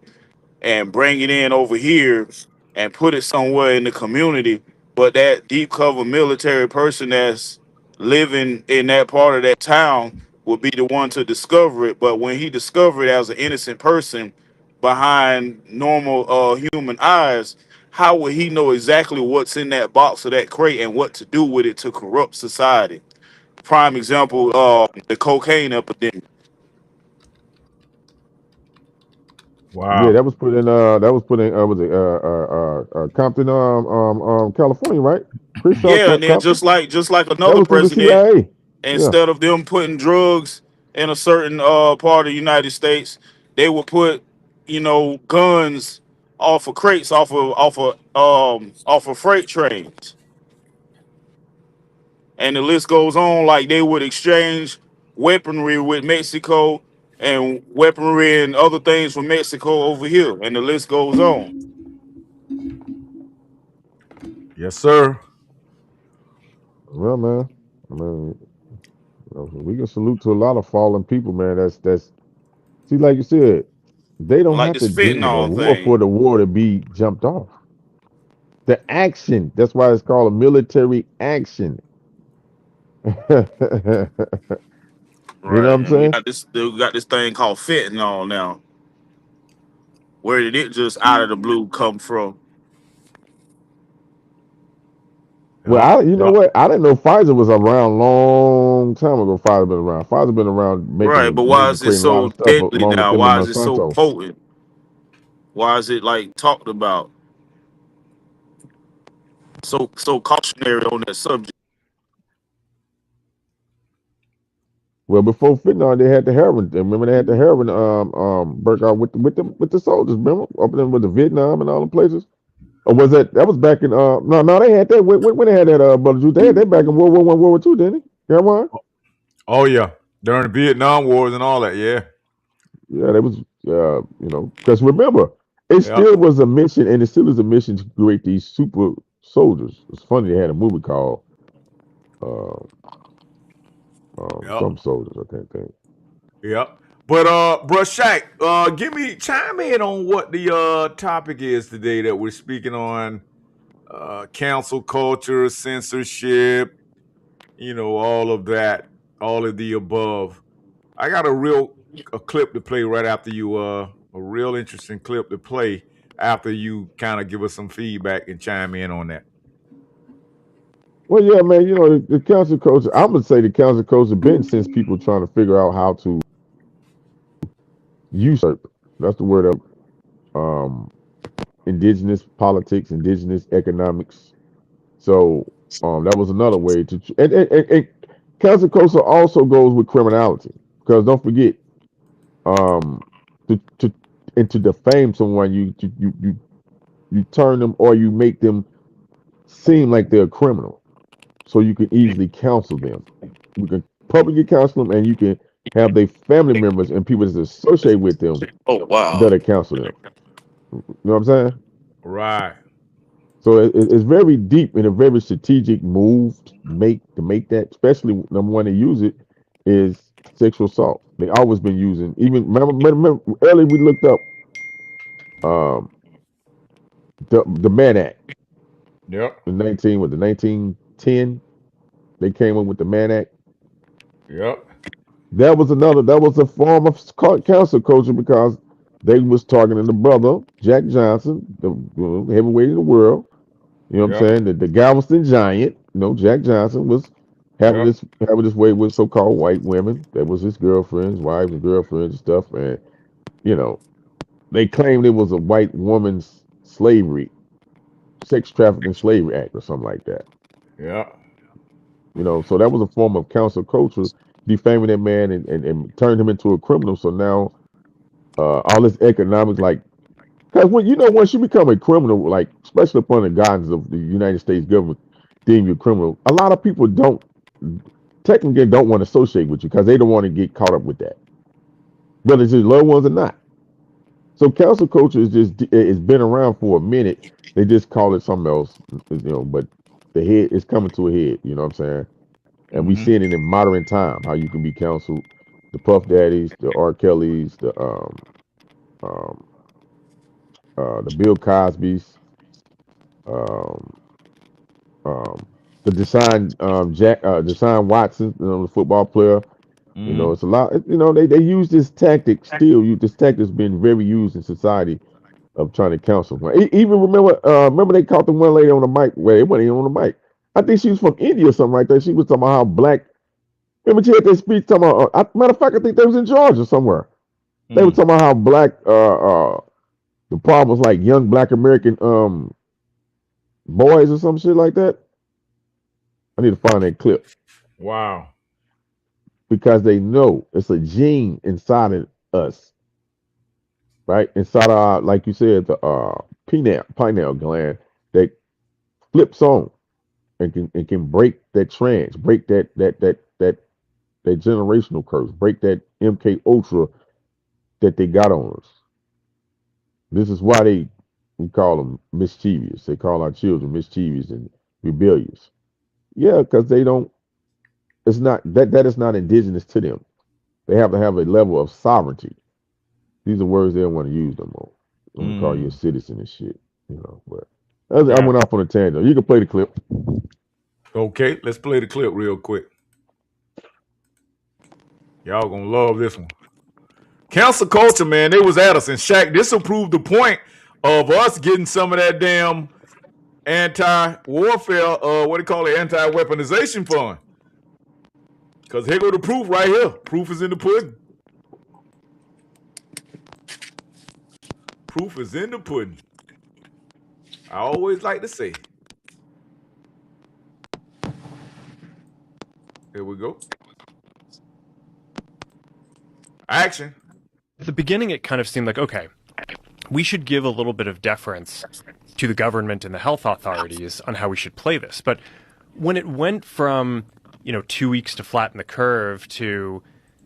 and bring it in over here and put it somewhere in the community but that deep cover military person that's living in that part of that town would be the one to discover it. But when he discovered it as an innocent person behind normal human eyes, how would he know exactly what's in that box or that crate and what to do with it to corrupt society? Prime example, the cocaine epidemic. Yeah, Wow. that was put in. Was it Compton, California, right? Crenshaw, Yeah, and then Compton. just like That another was through the president, CIA. Yeah. instead of them putting drugs in a certain part of the United States, they would put, guns off of crates, off of freight trains, and the list goes on. Like they would exchange weaponry with Mexico and weaponry and other things from Mexico over here, and the list goes on. Yes, sir. Well, man. I mean, we can salute to a lot of fallen people, man. That's see, like you said, they don't Like have this to deem a fentanyl war for thing, the war to be jumped off. The action. That's why it's called a military action. You know what right? I'm And saying? we got this thing called fentanyl now. Where did it just out of the blue come from? Well, Yep. you know Yep. what? I didn't know Pfizer was around long time ago. Pfizer been around. Pfizer been around Right, but why is it creating a lot so of stuff deadly along with now? them and Why is it so Monsanto. potent? Why is it like talked about so cautionary on that subject? Well, before fentanyl, they had the heroin. Remember, they had the heroin breakout with the soldiers. Remember, up in with the Vietnam and all the places. Or was that was back in no they had that when they had that brother Juice, they had that back in World War II, didn't they? Yeah, why? Oh yeah. During the Vietnam Wars and all that. Yeah. Yeah, that was because remember, it Yep. still was a mission, and it still is a mission to create these super soldiers. It's funny they had a movie called uh, Yep. some soldiers. I can't think. Yep. But bruh Shaq, chime in on what the topic is today that we're speaking on. Cancel culture, censorship, all of that, all of the above. I got a clip to play right after you, a real interesting clip to play after you kind of give us some feedback and chime in on that. Well, yeah, man. The council culture. I'm gonna say the council culture been since people trying to figure out how to usurp. That's the word of indigenous politics, indigenous economics. So that was another way to and council culture also goes with criminality because don't forget um to and to defame someone you turn them or you make them seem like they're a criminal so you can easily counsel them. You can publicly counsel them and you can have their family members and people that associate with them Oh wow. that counsel them. You know what I'm saying? Right. So it's very deep and a very strategic move to make that. Especially number one, they use it is sexual assault. They always been using. Even remember earlier we looked up um, the Mann Act. Yep. The 1910 they came up with the Mann Act. Yep. That was a form of council culture because they was targeting the brother Jack Johnson, the heavyweight in the world. You know what I'm Yep. saying? The Galveston Giant, Jack Johnson was having Yep. this way with so-called white women. That was his girlfriends, wives and girlfriends and stuff. And, you know, they claimed it was a white woman's slavery, sex trafficking slavery act or something like that. Yep. So that was a form of council culture, defaming that man and turned him into a criminal. So now all this economics, like, because once you become a criminal, like especially upon the guidance of the United States government deem you a criminal, a lot of people technically don't want to associate with you because they don't want to get caught up with that, whether it's his loved ones or not. So council culture it's been around for a minute. They just call it something else, but the head is coming to a head. You know what I'm saying? And we Mm-hmm. seeing it in modern time how you can be counseled. The Puff Daddies, the R. Kellys, um, the Bill Cosbys, um, the Deshaun Watson, the football player. Mm-hmm. It's a lot. They use this tactic still. This tactic's been very used in society of trying to counsel. Even remember they caught the one lady on the mic. Well, it wasn't even on the mic. I think she was from India or something like that. She was talking about how black. Remember she had that speech talking about. Matter of fact, I think they was in Georgia somewhere. They were talking about how black. The problem was like young black American boys or some shit like that. I need to find that clip Wow. because they know it's a gene inside of us, right? Inside of our, like you said, the pineal gland that flips on and can break that trance, break that generational curse, break that MK Ultra that they got on us. This is why we call them mischievous. They call our children mischievous and rebellious. Yeah, because they don't. It's not that is not indigenous to them. They have to have a level of sovereignty. These are words they don't want to use no more. I'm gonna call you a citizen and shit. But I went off on a tangent. You can play the clip. Okay, let's play the clip real quick. Y'all gonna love this one. Cancel culture, man. They was at us. And Shaq, this will prove the point of us getting some of that damn anti-warfare, what do you call it, anti-weaponization fund. Because here go the proof right here. Proof is in the pudding. Proof is in the pudding. I always like to say. Here we go. Action. At the beginning, it kind of seemed like, okay, we should give a little bit of deference to the government and the health authorities on how we should play this. But when it went from, 2 weeks to flatten the curve to,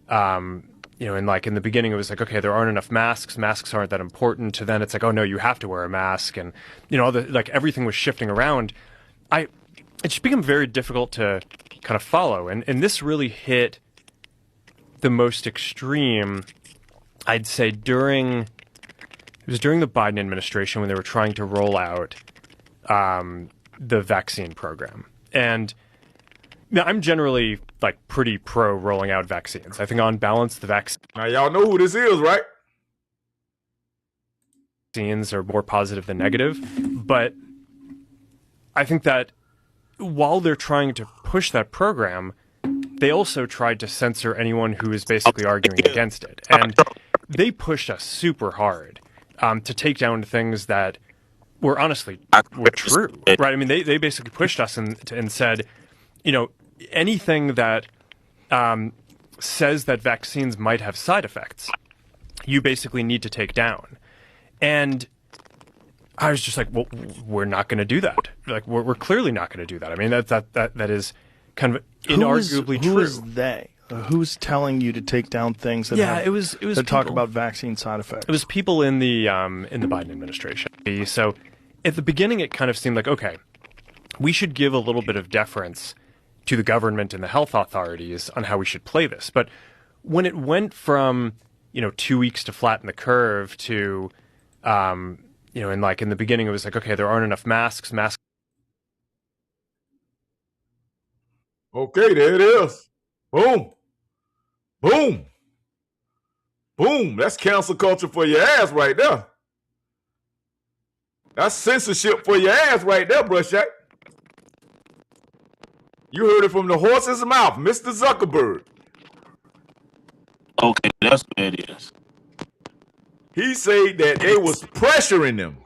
and like in the beginning, it was like, okay, there aren't enough masks. Masks aren't that important. To then it's like, oh no, you have to wear a mask. And, everything was shifting around. It just became very difficult to kind of follow. And this really hit the most extreme, I'd say, during the Biden administration when they were trying to roll out the vaccine program. And now I'm generally pretty pro rolling out vaccines. I think on balance, the vaccine. Now y'all know who this is, right? Vaccines are more positive than negative, but I think that while they're trying to push that program, they also tried to censor anyone who is basically arguing against it. And they pushed us super hard to take down things that were honestly were true, right? I mean, they basically pushed us and said, anything that says that vaccines might have side effects, you basically need to take down. And I was just like, well, we're not going to do that. We're clearly not going to do that. I mean, that is kind of inarguably true. Who is they? Who's telling you to take down things that that talk about vaccine side effects? It was people in the Biden administration. So at the beginning, it kind of seemed like, okay, we should give a little bit of deference to the government and the health authorities on how we should play this. But when it went from 2 weeks to flatten the curve to and in the beginning, it was like, okay, there aren't enough masks. Okay, there it is. Boom. Boom. Boom. That's cancel culture for your ass right there. That's censorship for your ass right there, Brushjack. You heard it from the horse's mouth, Mr. Zuckerberg. Okay, that's what it is. He said that they was pressuring them.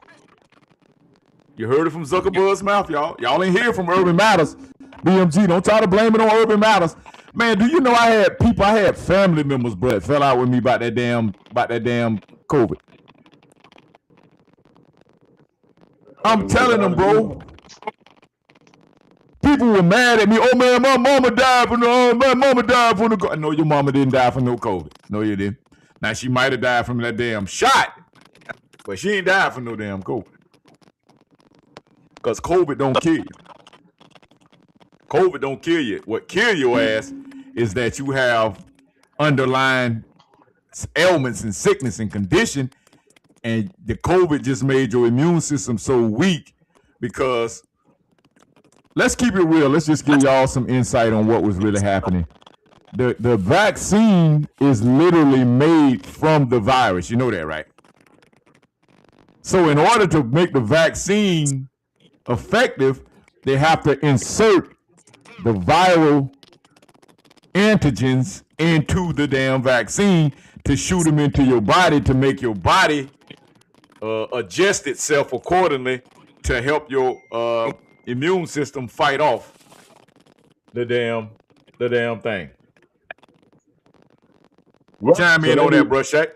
You heard it from Zuckerberg's mouth, y'all. Y'all ain't hear from Urban Matters. BMG, don't try to blame it on Urban Matters. Man, do you know I had family members, bro, that fell out with me about that damn COVID. I'm telling them, bro. People were mad at me. Oh man, my mama died from the. No, your mama didn't die from no COVID. No, you didn't. Now she might have died from that damn shot, but she ain't died from no damn COVID. Cause COVID don't kill you. COVID don't kill you. What kill your ass is that you have underlying ailments and sickness and condition, and the COVID just made your immune system so weak because let's keep it real. Let's just give y'all some insight on what was really happening. The vaccine is literally made from the virus. You know that, right? So in order to make the vaccine effective, they have to insert the viral antigens into the damn vaccine to shoot them into your body to make your body adjust itself accordingly to help your immune system fight off the damn thing. Right. Chime in on that, Brush Shack.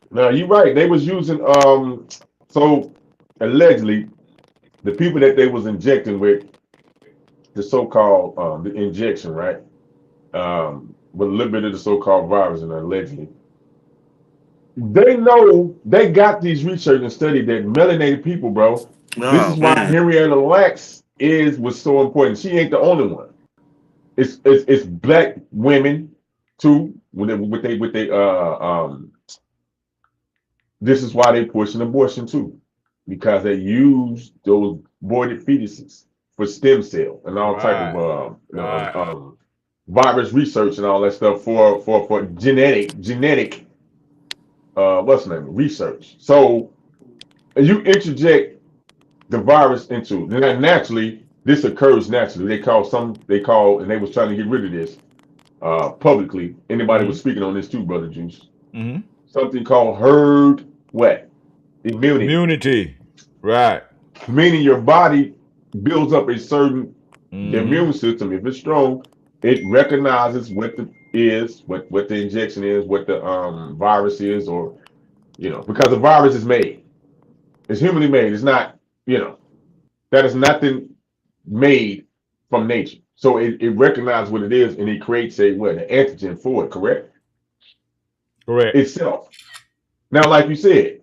Now you're right. They was using so allegedly the people that they was injecting with the so-called the injection, right? With a little bit of the so-called virus and allegedly. They know they got these research and study that melanated people, bro. This Oh is why man. Henrietta Lacks was so important. She ain't the only one. It's black women too. With they this is why they pushing abortion too, because they use those aborted fetuses for stem cell and all type of virus research and all that stuff for genetic what's the name research. So you interject the virus into naturally. This occurs naturally. They call and they was trying to get rid of this publicly. Anybody was speaking on this too, Brother Juice. Mm-hmm. Something called herd what? Immunity. Right. Meaning your body builds up a certain the Mm-hmm. immune system. If it's strong, it recognizes what the injection is, what the virus is, or because the virus is made. It's humanly made. It's not, that is nothing made from nature. So it recognizes what it is and it creates an antigen for it, correct? Correct. Itself. Now, like you said,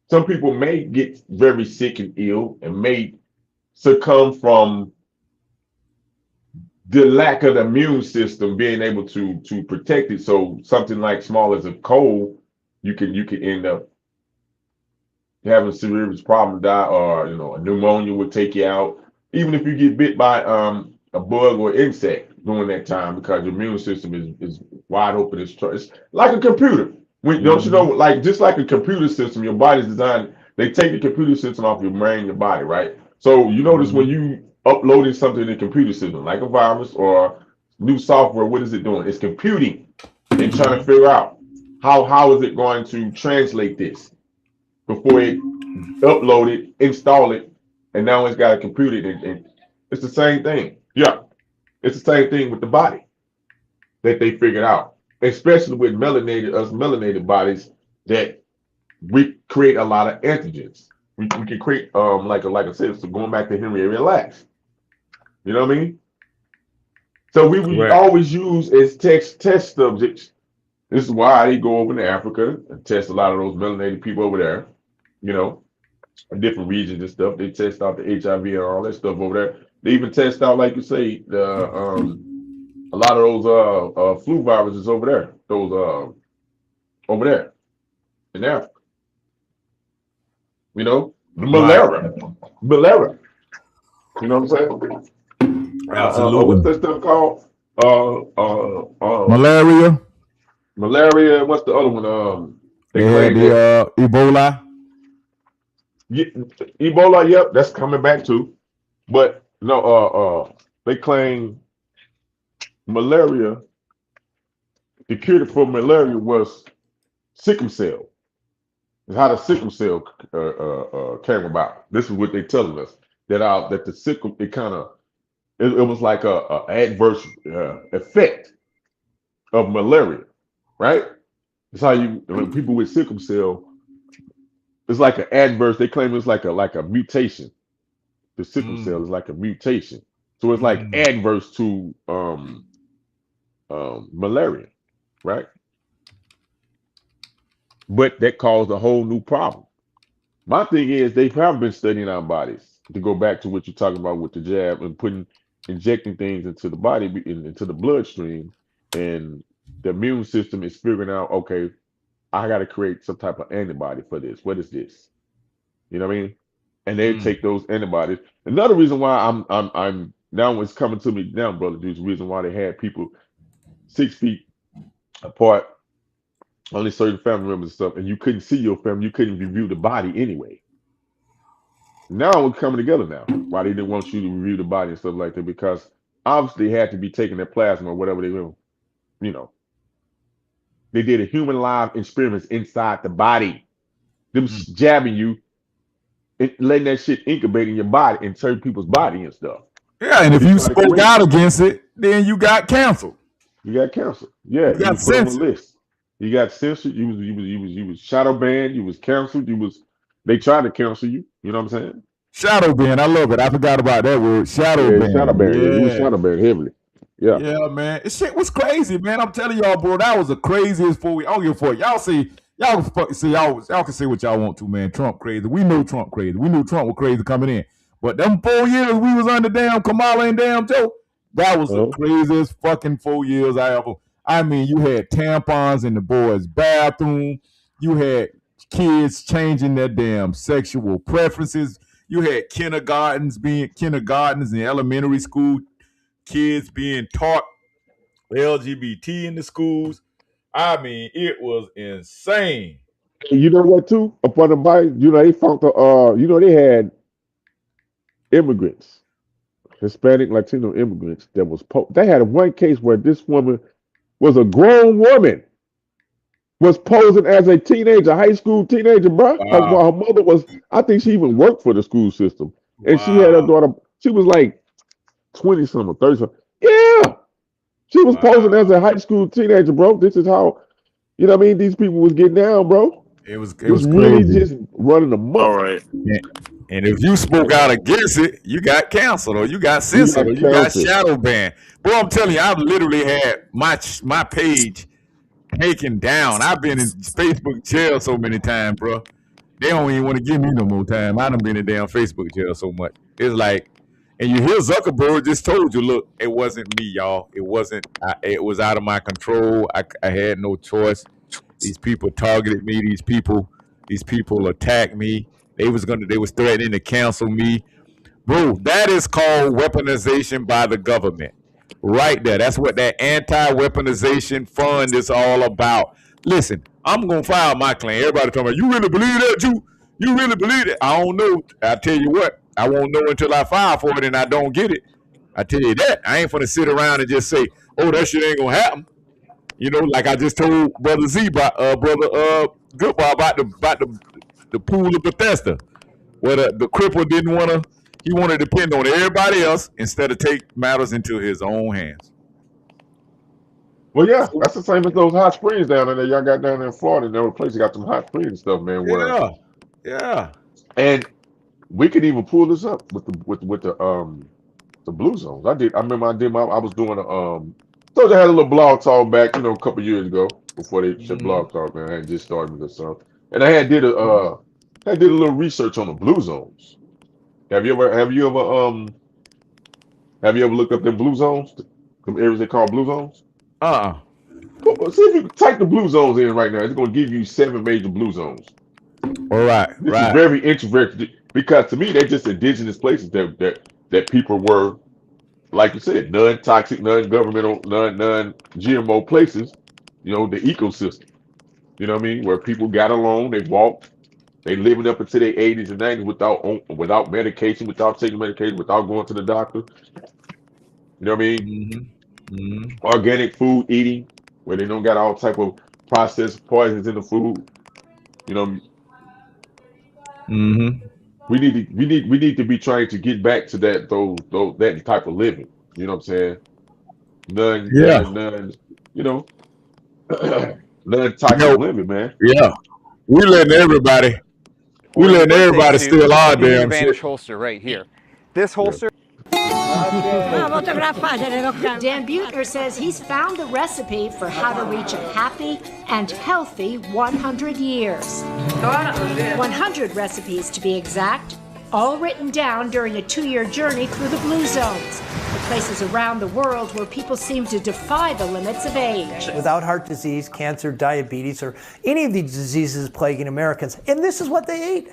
some people may get very sick and ill and may succumb from the lack of the immune system being able to protect it. So something like small as a cold, you can end up having a serious problem, die, or a pneumonia will take you out. Even if you get bit by a bug or insect during that time, because your immune system is wide open. It's like a computer. Don't you know, like just like a computer system, your body's designed. They take the computer system off your brain, your body, right? So you notice when you uploading something in the computer system, like a virus or new software, what is it doing? It's computing and trying to figure out how is it going to translate this before it upload it, install it, and now it's got to compute it. And it's the same thing. Yeah, it's the same thing with the body that they figured out, especially with melanated bodies that we create a lot of antigens. We can create like I said, so going back to Henrietta Lacks. You know what I mean? So we always use as test subjects. This is why they go over to Africa and test a lot of those melanated people over there. In different regions and stuff. They test out the HIV and all that stuff over there. They even test out, like you say, the a lot of those flu viruses over there. Those over there in Africa. The malaria. Malaria. You know what I'm saying? Absolutely. What's that stuff called? Malaria. Malaria. What's the other one? They had the Ebola. Yeah, Ebola, yep, that's coming back too. But no, they claim malaria, the cure for malaria was sickle cell. It's how the sickle cell came about. This is what they're telling us that the sickle it was like a adverse effect of malaria, right? It's how when people with sickle cell, it's like an adverse. They claim it's like a mutation. The sickle cell is like a mutation, so it's like adverse to malaria, right? But that caused a whole new problem. My thing is they haven't been studying our bodies. To go back to what you're talking about with the jab and injecting things into the body, into the bloodstream, and the immune system is figuring out, okay, I got to create some type of antibody for this. What is this? You know what I mean? and they take those antibodies. Another reason why I'm now it's coming to me now, brother. Dude's the reason why they had people 6 feet apart, only certain family members and stuff, and you couldn't see your family, you couldn't review the body anyway. Now we're coming together now. Why they didn't want you to review the body and stuff like that? Because obviously they had to be taking their plasma or whatever they will, you know. They did a human live experiments inside the body. Them jabbing you and letting that shit incubate in your body and certain people's body and stuff. Yeah, and if you spoke out against it, then you got canceled. You got canceled. Yeah, You got was put on the censored. list. You got censored. You was shadow banned. You was canceled. They tried to cancel you. You know what I'm saying? Shadow ban. I love it. I forgot about that word. Shadow ban. Shadow ban. Yeah. You was shadow banned heavily. Yeah. Yeah, man. This shit was crazy, man. I'm telling y'all, bro. That was the craziest 4 weeks. I don't give a fuck. Y'all can say what y'all want to, man. Trump crazy. We know Trump crazy. We knew Trump was crazy coming in. But them 4 years we was under damn Kamala and damn Joe, that was the craziest fucking 4 years I ever. I mean, you had tampons in the boys' bathroom. You had kids changing their damn sexual preferences. You had kindergartens in elementary school, kids being taught LGBT in the schools. I mean, it was insane. And you know what too? Upon the body, they found they had immigrants, Hispanic, Latino immigrants that was they had one case where this woman was a grown woman, was posing as a teenager, high school teenager, bro. Wow. While her mother was, I think she even worked for the school system. And she had her daughter, she was like 20-something, 30-something. Yeah. She was posing as a high school teenager, bro. This is how, you know what I mean? These people was getting down, bro. It was really crazy. just running amok. All right. And if you spoke out against it, you got canceled or you got censored or you got shadow banned. Bro, I'm telling you, I've literally had my page taken down. I've been in Facebook jail so many times, bro. They don't even want to give me no more time. I done been in damn Facebook jail so much. It's like, and you hear Zuckerberg just told you, look, it wasn't me, y'all. It wasn't. It was out of my control. I had no choice. These people targeted me. These people attacked me. They was threatening to cancel me. Bro, that is called weaponization by the government. Right there. That's what that anti-weaponization fund is all about. Listen, I'm going to file my claim. Everybody talking about, you really believe that, you really believe it? I don't know. I tell you what, I won't know until I file for it and I don't get it. I tell you that. I ain't going to sit around and just say, oh, that shit ain't going to happen. You know, like I just told Brother Z, Brother Goodbar about the pool of Bethesda, where the cripple he wanted to depend on everybody else instead of take matters into his own hands. Well, yeah, that's the same as those hot springs down there. Y'all got down there in Florida. There were places got some hot springs and stuff, man. Yeah. And we could even pull this up with the blue zones. I remember I was doing so they had a little blog talk back, a couple years ago before they shut blog talk, man. I had just started with this stuff, and I did a little research on the blue zones. Have you ever looked up them blue zones? Them areas they call blue zones? See if you type the blue zones in right now. It's going to give you 7 major blue zones. All right. This is very interesting because to me they're just indigenous places that people were, like you said, non-toxic, non-governmental, non-GMO places. The ecosystem. You know what I mean? Where people got along, they walked, they living up into their 80s and 90s without medication, without taking medication, without going to the doctor. You know what I mean? Organic food eating, where they don't got all type of processed poisons in the food. We need to be trying to get back to that type of living. You know what I'm saying? Non-toxic living, man. Yeah. We letting everybody steal our damn advantage shit. holster right here. This holster. Dan Buettner says he's found the recipe for how to reach a happy and healthy 100 years. 100 recipes to be exact, all written down during a 2-year journey through the blue zones, the places around the world where people seem to defy the limits of age. Without heart disease, cancer, diabetes, or any of these diseases plaguing Americans. And this is what they ate.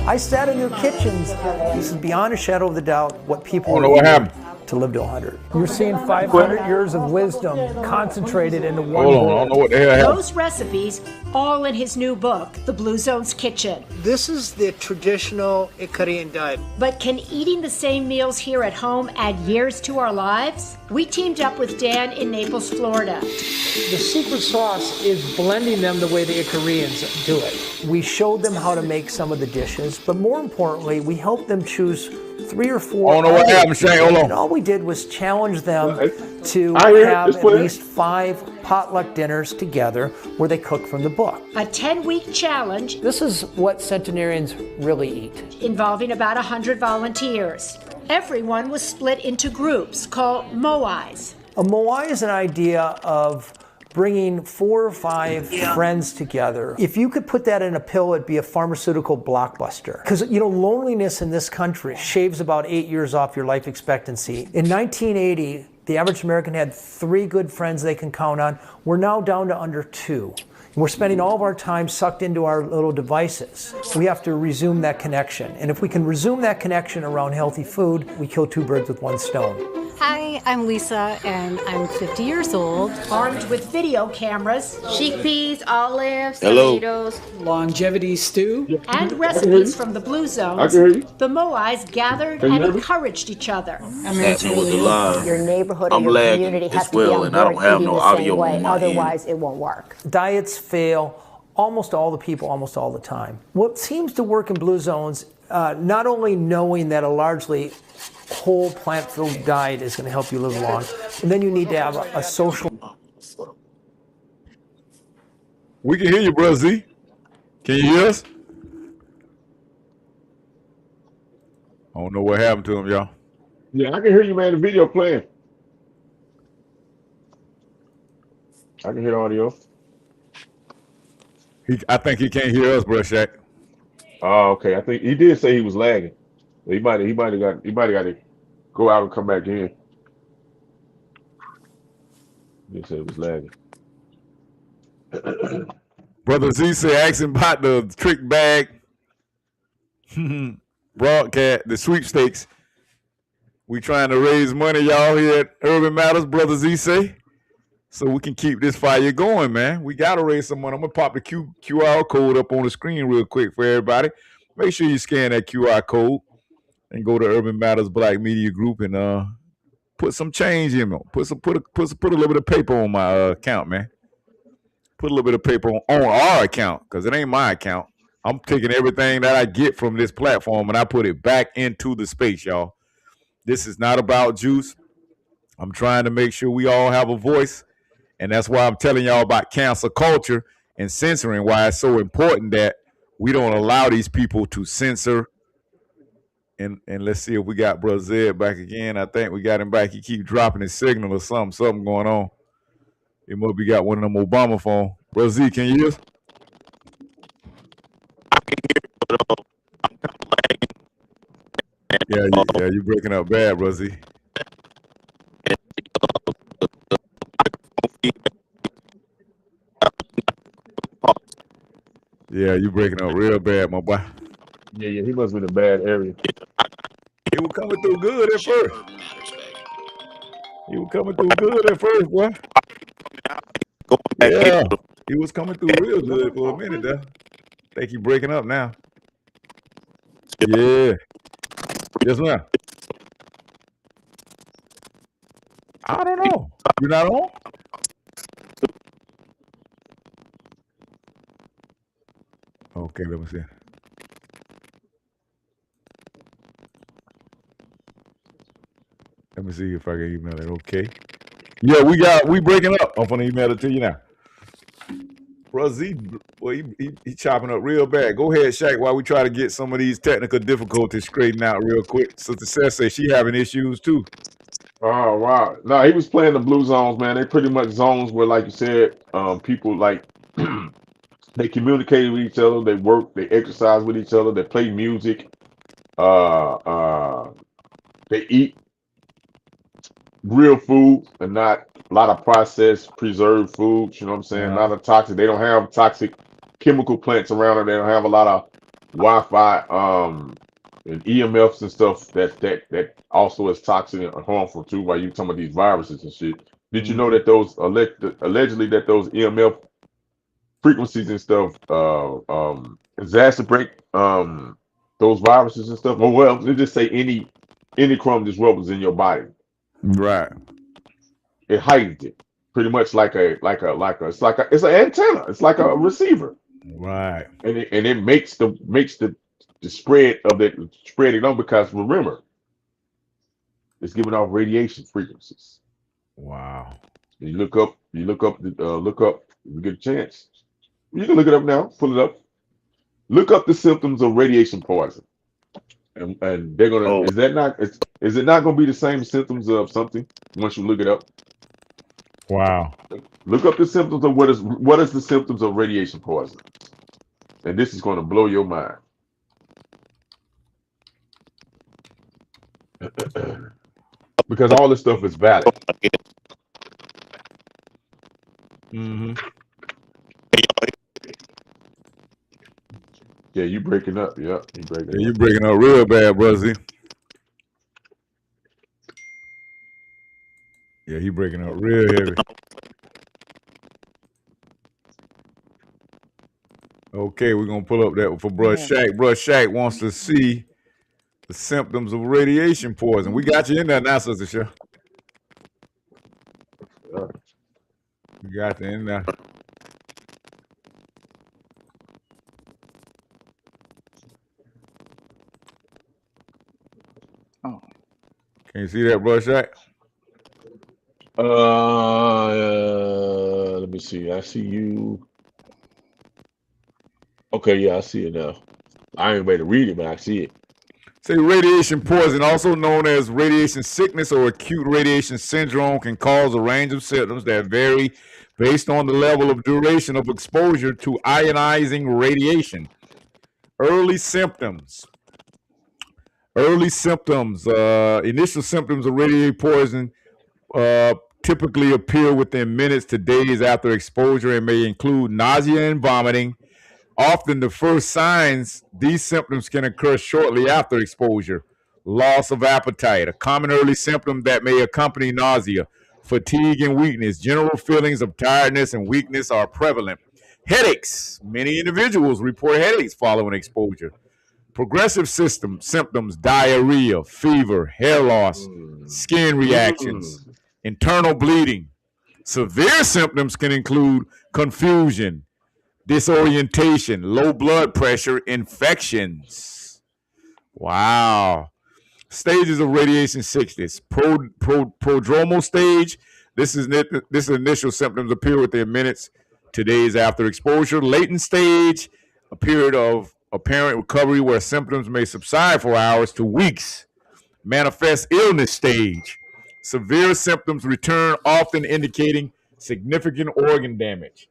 I sat in their kitchens. This is beyond a shadow of the doubt what people I don't know what happened. to live to 100. You're seeing 500 years of wisdom concentrated into one Hold on, bowl. I don't know what the hell happened. Those recipes, all in his new book, The Blue Zone's Kitchen. This is the traditional Icarian diet. But can eating the same meals here at home add years to our lives? We teamed up with Dan in Naples, Florida. The secret sauce is blending them the way the Icarians do it. We showed them how to make some of the dishes, but more importantly, we helped them choose 3 or 4. I don't know what happened, Shane. Hold on. And all we did was challenge them to I hear it. have It's at clear. least 5 potluck dinners together where they cook from the book. A 10-week challenge. This is what centenarians really eat. Involving about 100 volunteers. Everyone was split into groups called moais. A moai is an idea of bringing 4 or 5 friends together. If you could put that in a pill, it'd be a pharmaceutical blockbuster. Because, loneliness in this country shaves about 8 years off your life expectancy. In 1980, the average American had 3 good friends they can count on. We're now down to under 2. And we're spending all of our time sucked into our little devices. We have to resume that connection. And if we can resume that connection around healthy food, we kill 2 birds with 1 stone. Hi, I'm Lisa, and I'm 50 years old. Armed with video cameras, Chickpeas, olives, Hello. tomatoes. Longevity stew. and recipes from the Blue Zones, the moais gathered and encouraged each other. Happening with the live. Your neighborhood I'm lagging as well, and I don't have no audio on my end. it won't work. Diets fail almost all the people, almost all the time. What seems to work in Blue Zones, not only knowing that a largely whole plant food diet is going to help you live long, and then you need to have a social. We can hear you, bro Z. Can you hear us? I don't know what happened to him, y'all. Yeah, I can hear you, man. The video playing. I can hear audio. I think he can't hear us, bro, Shaq. Oh, okay. I think he did say he was lagging. He might have got to go out and come back in. He said it was lagging. Brother Z said, ask him about the trick bag broadcast, the sweepstakes. We trying to raise money, y'all, here at Urban Matters, Brother Z say, so we can keep this fire going, man. We got to raise some money. I'm going to pop the QR code up on the screen real quick for everybody. Make sure you scan that QR code and go to Urban Matters Black Media Group and put some change in me. Put a little bit of paper on my account, man. Put a little bit of paper on our account, because it ain't my account. I'm taking everything that I get from this platform and I put it back into the space, y'all. This is not about juice. I'm trying to make sure we all have a voice, and that's why I'm telling y'all about cancel culture and censoring, why it's so important that we don't allow these people to censor. And let's see if we got Brother Zed back again. I think we got him back. He keep dropping his signal or something going on. He must be got one of them Obama phone. Brother Z, can you hear us? I can hear you, but I'm kind of lagging. Yeah, you're breaking up bad, Brother Z. Yeah, you breaking up real bad, my boy. Yeah, he must be in a bad area. He was coming through good at first. He was coming through good at first, boy. Yeah, he was coming through real good for a minute there. I think he breaking up now. Yeah. Yes, ma'am. I don't know. You're not on? Okay, let me see. Let me see if I can email it. Okay. Yeah, we breaking up. I'm gonna email it to you now. Bro Z, boy, he chopping up real bad. Go ahead, Shaq, while we try to get some of these technical difficulties straightened out real quick. Sister Seth says she having issues too. Oh wow! No, he was playing the Blue Zones, man. They pretty much zones where, like you said, people like they communicate with each other, they work, they exercise with each other, they play music, they eat real food and not a lot of processed, preserved foods. You know what I'm saying? Not a toxic. They don't have toxic chemical plants around them. They don't have a lot Wi-Fi, and EMFs and stuff that also is toxic and harmful too. While you talking about these viruses and shit, did you know that those allegedly that those EMF frequencies and stuff exacerbate those viruses and stuff? Well, they just say any crumb disrupt was in your body. Right. It heightens it pretty much like it's an antenna. It's like a receiver. Right. And it makes the spread of it spreading on because remember, it's giving off radiation frequencies. Wow. You look up, if you get a chance. You can look it up now, pull it up. Look up the symptoms of radiation poison. And they're gonna is it not gonna be the same symptoms of something once you look it up? Wow. Look up the symptoms of what is the symptoms of radiation poison. And this is gonna blow your mind. Because all this stuff is valid. Mm-hmm. Yeah, you breaking up. Yeah, you breaking up. You breaking up real bad, Buzzy. Yeah, he breaking up real heavy. Okay, we're gonna pull up that for Brush Shack. Brush Shack wants to see the symptoms of radiation poison. We got you in there now, Sister Shell. We got you in there. Oh. Can you see that, Brush Shack? Let me see. I see you. Okay, yeah, I see it now. I ain't ready to read it, but I see it. Say radiation poison, also known as radiation sickness or acute radiation syndrome, can cause a range of symptoms that vary based on the level of duration of exposure to ionizing radiation. Early symptoms. Initial symptoms of radiation poison typically appear within minutes to days after exposure and may include nausea and vomiting. Often the first signs, these symptoms can occur shortly after exposure. Loss of appetite, a common early symptom that may accompany nausea, fatigue and weakness. General feelings of tiredness and weakness are prevalent. Headaches. Many individuals report headaches following exposure. Progressive symptoms, diarrhea, fever, hair loss, skin reactions, internal bleeding. Severe symptoms can include confusion, disorientation, low blood pressure, infections. Wow. Stages of radiation sickness. Prodromal stage. This initial symptoms appear within minutes to days after exposure. Latent stage, a period of apparent recovery where symptoms may subside for hours to weeks. Manifest illness stage. Severe symptoms return, often indicating significant organ damage.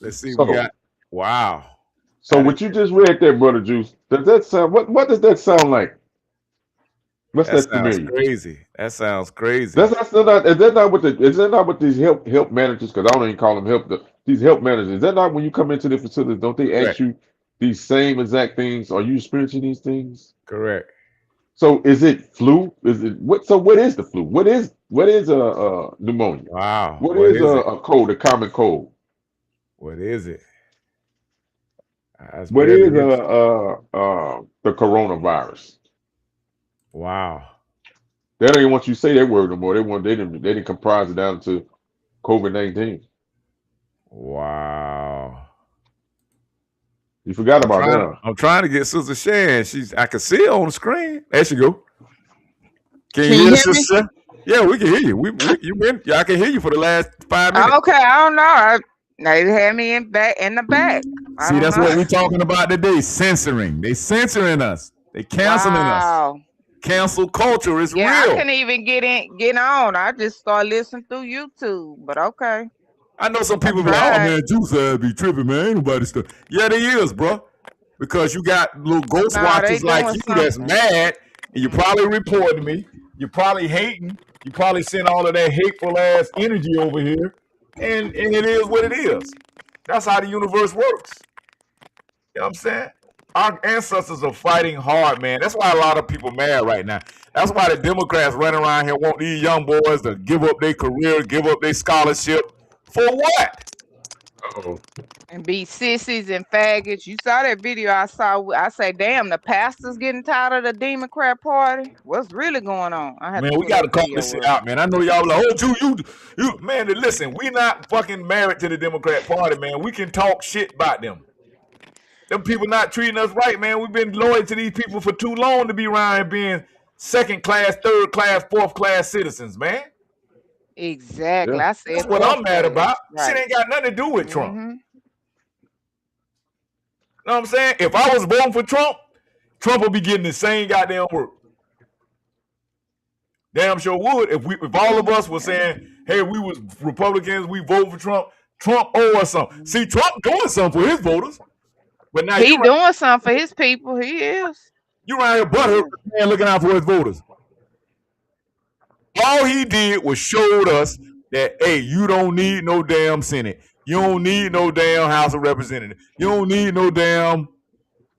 Let's see, we got, wow. So what you just read there, Brother Juice, does that sound, what does that sound like? What's that familiar? Crazy. That sounds crazy. Is that not what these help managers, because I don't even call them these help managers, is that not when you come into the facilities, don't they ask you these same exact things? Are you experiencing these things? Correct. So is it flu? What is the flu? What is pneumonia? Wow. What is a cold, a common cold? What is it? What is the coronavirus? Wow. They don't even want you to say that word no more. They didn't comprise it down to COVID-19. Wow. You forgot about that. I'm trying to get Sister Shan. I can see her on the screen. There she go. Can you hear Sister? Yeah, we can hear you. I can hear you for the last 5 minutes. Okay, I don't know. They had me in the back. See, that's what we're talking about today. Censoring. They censoring us. They canceling us. Cancel culture is real. I couldn't even get on. I just started listening through YouTube. But okay. I know some people be like, "Oh man, Juice be tripping, man. Ain't nobody stuff." Yeah, they is, bro. Because you got little ghost watchers like you that's mad, and you probably reporting me. You're probably hating. You probably send all of that hateful ass energy over here, and it is what it is. That's how the universe works. You know what I'm saying? Our ancestors are fighting hard, man. That's why a lot of people mad right now. That's why the Democrats running around here want these young boys to give up their career, give up their scholarship. For what? Uh-oh. And be sissies and faggots. You saw that video I saw. I say, damn, the pastor's getting tired of the Democrat Party. What's really going on? I had Man, to we pull got to that call video this shit up. out, man. I know y'all like, oh, you, man, listen, we not fucking married to the Democrat Party, man. We can talk shit about them. Them people not treating us right, man. We've been loyal to these people for too long to be around here being second class, third class, fourth class citizens, man. Exactly. Yeah. I said That's what I'm mad about. Right. Shit ain't got nothing to do with Trump. You know what I'm saying? If I was voting for Trump, Trump would be getting the same goddamn work. Damn sure would. If all of us were saying, hey, we was Republicans, we vote for Trump, Trump owe us something. See, Trump doing something for his voters. But now he doing something for his people. He is. You around here butthurt, man, looking out for his voters. All he did was showed us that, hey, you don't need no damn Senate. You don't need no damn House of Representatives. You don't need no damn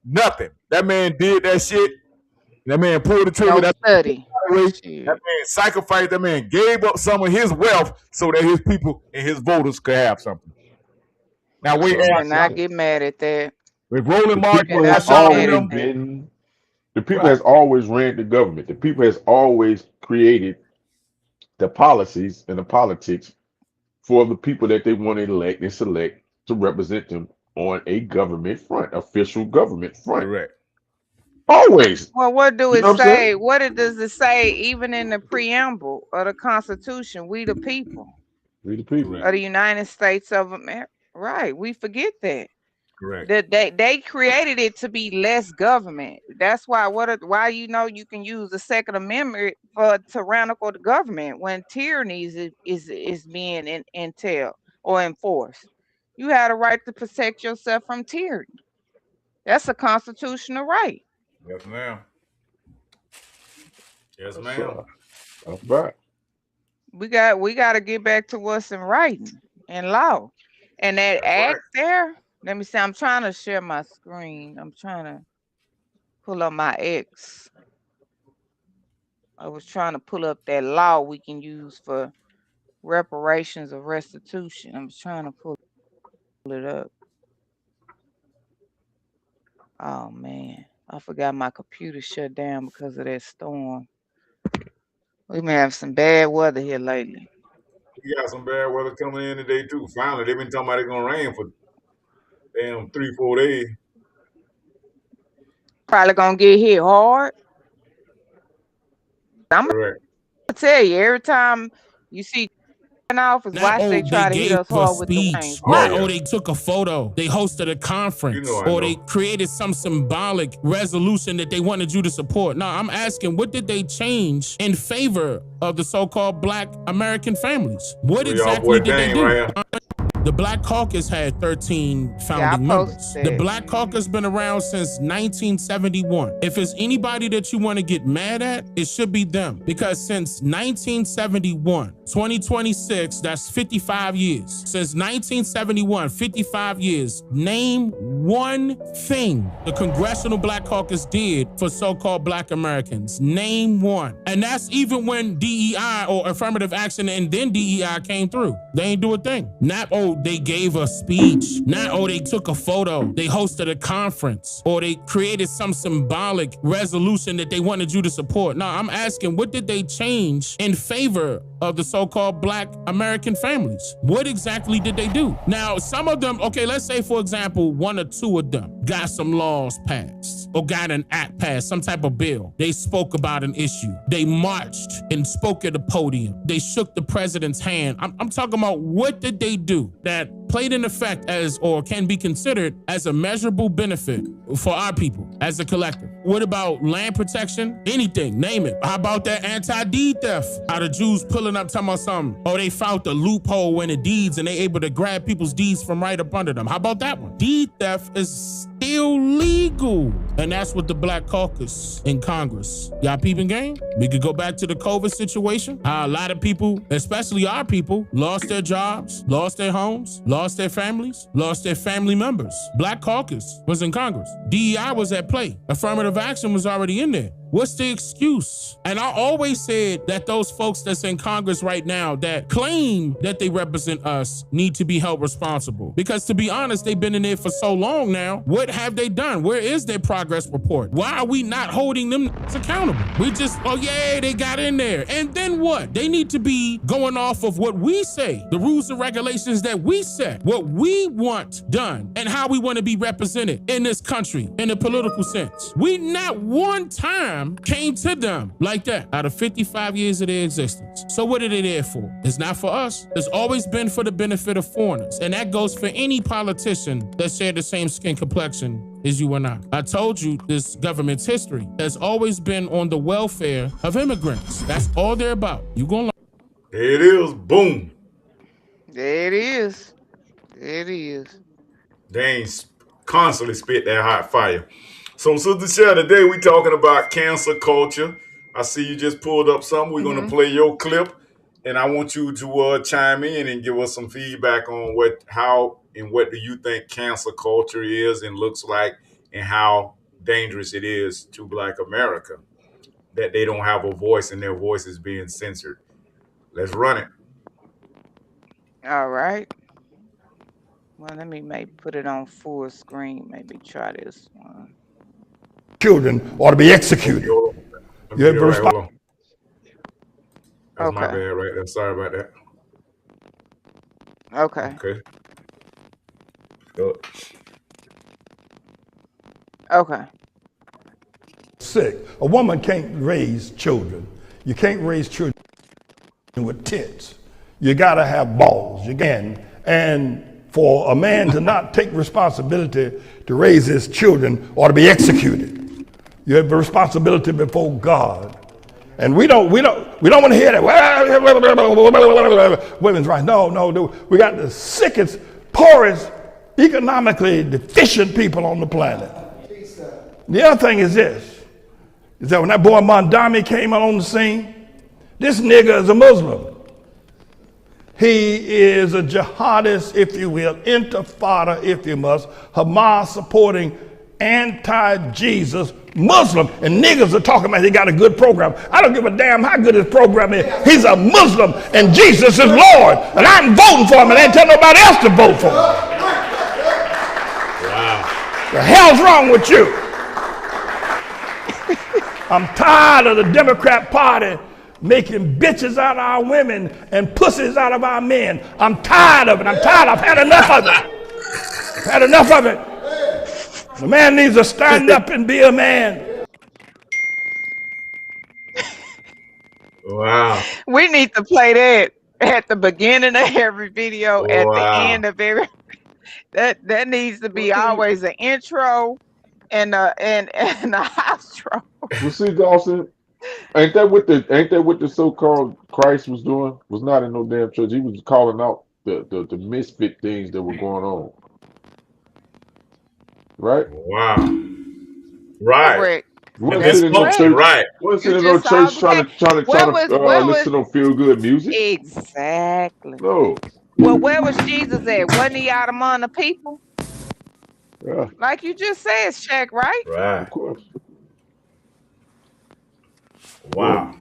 nothing. That man did that shit. That man pulled the trigger. No study. That man sacrificed. That man gave up some of his wealth so that his people and his voters could have something. Now we not get mad at that. With Roland Martin, people has always been. The people has always ran the government. The people has always created the policies and the politics for the people that they want to elect and select to represent them on a government front, official government front. Correct. Always. Well, what do You know it what I'm say? saying? Does it say even in the preamble of the Constitution? We the people. We the people. Of the United States of America. Right. We forget that. Correct. That they created it to be less government. That's why why you can use the Second Amendment for tyrannical government when tyranny is being entailed or enforced. You had a right to protect yourself from tyranny. That's a constitutional right. Yes, ma'am. Yes, ma'am. That's right. We got to get back to what's in writing and law. And that act there, let me see. I'm trying to share my screen. I'm trying to pull up my X. I was trying to pull up that law we can use for reparations or restitution. I'm trying to pull it up. Oh man, I forgot my computer shut down because of that storm. We may have some bad weather here lately. We got some bad weather coming in today too. Finally, they've been talking about it's gonna rain for damn 3-4 days. Probably gonna get hit hard. I'm gonna tell you, every time you see office, watch they try to hit us hard with the rain. Not they took a photo, they hosted a conference, or they created some symbolic resolution that they wanted you to support. Now, I'm asking, what did they change in favor of the so-called Black American families? What exactly did they do? The Black Caucus had 13 founding members. The Black Caucus been around since 1971. If it's anybody that you want to get mad at, it should be them. Because since 1971, 2026, that's 55 years. Since 1971, 55 years, name one thing the Congressional Black Caucus did for so-called Black Americans. Name one. And that's even when DEI or affirmative action and then DEI came through. They ain't do a thing. Not, they gave a speech. Not, they took a photo. They hosted a conference. Or they created some symbolic resolution that they wanted you to support. Now, I'm asking, what did they change in favor of the so-called Black American families? What exactly did they do? Now, some of them, let's say, for example, one or two of them got some laws passed or got an act passed, some type of bill. They spoke about an issue. They marched and spoke at the podium. They shook the president's hand. I'm talking about, what did they do that played an effect as, or can be considered as, a measurable benefit for our people as a collective? What about land protection? Anything, name it. How about that anti-deed theft? How the Jews pulling up talking about something? They found the loophole in the deeds and they able to grab people's deeds from right up under them. How about that one? Deed theft is still legal. And that's what the Black Caucus in Congress. Y'all peeping game? We could go back to the COVID situation. How a lot of people, especially our people, lost their jobs, lost their homes, lost their families, lost their family members. Black Caucus was in Congress. DEI was at play. Affirmative action was already in there. What's the excuse? And I always said that those folks that's in Congress right now that claim that they represent us need to be held responsible. Because to be honest, they've been in there for so long now. What have they done? Where is their progress report? Why are we not holding them accountable? We just, oh yeah, they got in there. And then what? They need to be going off of what we say, the rules and regulations that we set, what we want done, and how we want to be represented in this country in a political sense. We not one time came to them like that out of 55 years of their existence. So what are they there for? It's not for us. It's always been for the benefit of foreigners. And that goes for any politician that share the same skin complexion as you and I. I told you this government's history has always been on the welfare of immigrants. That's all they're about. You gonna There it is. Boom. There it is. There it is. They ain't constantly spit that hot fire. So, Sister Shell, today we talking about cancel culture. I see you just pulled up something. We're going to play your clip, and I want you to chime in and give us some feedback on what do you think cancel culture is and looks like, and how dangerous it is to Black America that they don't have a voice and their voice is being censored. Let's run it. All right. Well, let me maybe put it on full screen. Maybe try this one. Children ought to be executed. You have That's my bad right there. Sorry about that. Okay. Okay. Good. Okay. Sick. A woman can't raise children. You can't raise children with tits. You got to have balls. You can. And for a man to not take responsibility to raise his children ought to be executed. You have a responsibility before God. And we don't want to hear that. Women's rights. No. We got the sickest, poorest, economically deficient people on the planet. The other thing is this, is that when that boy Mondami came on the scene, this nigga is a Muslim. He is a jihadist, if you will, intifada, if you must, Hamas supporting anti-Jesus Muslim. And niggas are talking about he got a good program. I don't give a damn how good his program is. He's a Muslim and Jesus is Lord. And I'm voting for him and I ain't tell nobody else to vote for him. Wow. The hell's wrong with you? I'm tired of the Democrat Party making bitches out of our women and pussies out of our men. I'm tired of it. I've had enough of it. I've had enough of it. The man needs to stand up and be a man. Wow. We need to play that at the beginning of every video, at the end of every. That needs to be always an intro and a outro. Well, see, Dawson, ain't that what the so-called Christ was doing? Was not in no damn church. He was calling out the misfit things that were going on. Right? Wow. Right. Correct. Wasn't in no church. Right. Wasn't in no church trying to listen to feel good music. Exactly. No. Well, where was Jesus at? Wasn't he out among the people? Yeah. Like you just said, Shaq, right? Right. Of course. Wow.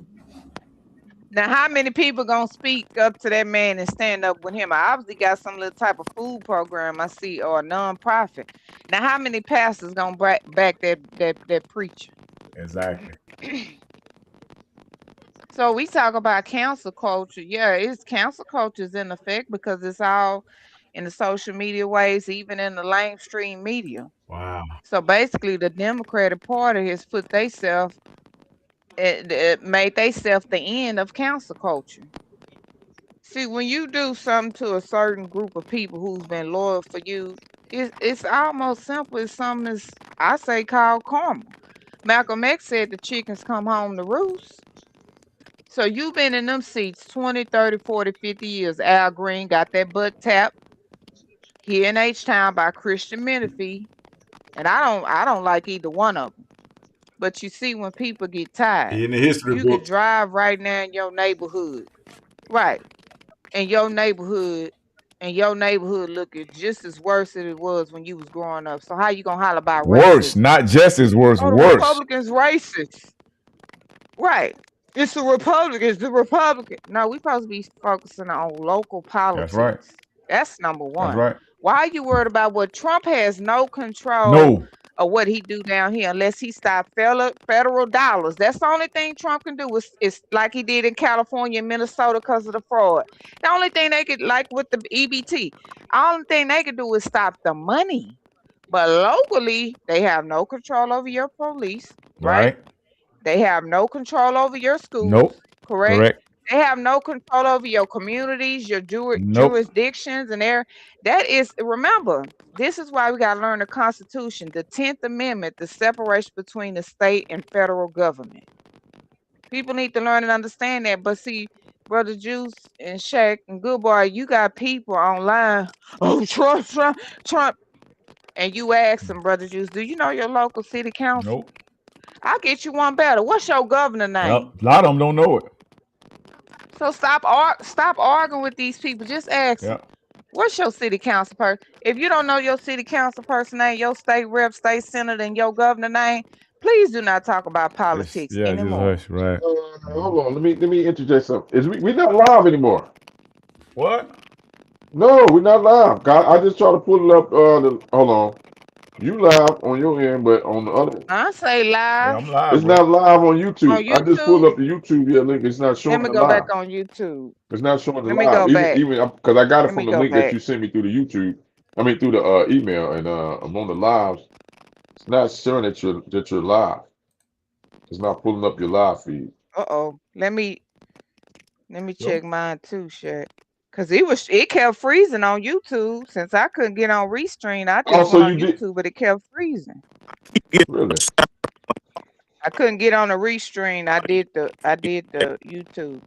Now, how many people gonna speak up to that man and stand up with him? I obviously got some little type of food program I see, or a non-profit. Now, how many pastors gonna back that preacher? Exactly. So we talk about cancel culture. Yeah, it's cancel culture is in effect because it's all in the social media ways, even in the mainstream media. Wow. So basically, the Democratic Party has put themselves. It made themselves the end of cancel culture. See, when you do something to a certain group of people who's been loyal for you, it's almost simple as something as I say called karma. Malcolm X said the chickens come home to roost. So you've been in them seats 20, 30, 40, 50 years. Al Green got that butt tapped here in H-Town by Christian Menifee. And I don't like either one of them. But you see, when people get tired, in the history you could books. drive right now in your neighborhood. Right. In your neighborhood, and your neighborhood looking just as worse as it was when you was growing up. So how you gonna holler about Worse, racism? not just as worse, Oh, the worse. Republicans racist. Right. It's the Republicans, the Republican. No, we supposed to be focusing on local politics. That's right. That's number one. That's right. Why are you worried about what Trump has no control No. of what he do down here unless he stop federal dollars? That's the only thing Trump can do is like he did in California and Minnesota because of the fraud. The only thing they could, like with the EBT, only thing they could do is stop the money. But locally, they have no control over your police, right? They have no control over your schools. Nope. Correct? They have no control over your communities, your jurisdictions, and that is, remember, this is why we got to learn the Constitution, the 10th Amendment, the separation between the state and federal government. People need to learn and understand that. But see, Brother Juice and Shaq and Good Boy, you got people online, oh, Trump. And you ask them, Brother Juice, do you know your local city council? Nope. I'll get you one better. What's your governor name? Yep. A lot of them don't know it. So stop arguing with these people. Just ask them, what's your city council person? If you don't know your city council person name, your state rep, state senator, and your governor name, please do not talk about politics anymore. Just hush, right. Hold on, let me interject something. We're not live anymore. What? No, we're not live. I just try to pull it up. Hold on. You live on your end, but on the other, I say live. Yeah, I'm live. it's not live on YouTube. On I just pulled up the YouTube link. It's not showing Let me the go live. back on YouTube. It's not showing the Let me live. go back. Even because I got it Let from me the go link that back. you sent me through the YouTube. I mean through the email, and I'm on the lives. It's not showing that you're live. It's not pulling up your live feed. Let me check mine too, Shaq. Cause it kept freezing on YouTube since I couldn't get on Restream. I just went on YouTube, but it kept freezing. Really? I couldn't get on the Restream. I did the YouTube.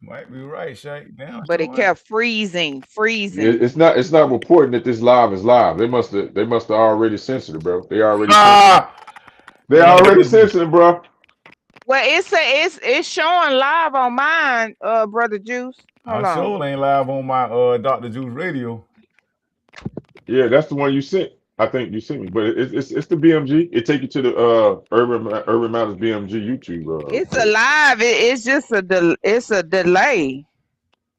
Might be right, Shaq. Damn, But it kept freezing. Yeah, it's not reporting that this live is live. They must have already censored it, bro. They already censored it, bro. Well, it's showing live on mine, Brother Juice. Hold on. Sure ain't live on my Dr. Juice radio. Yeah, that's the one you sent. I think you sent me, but it's the BMG. It take you to the Urban Matters BMG YouTube. It's alive. It's just a delay.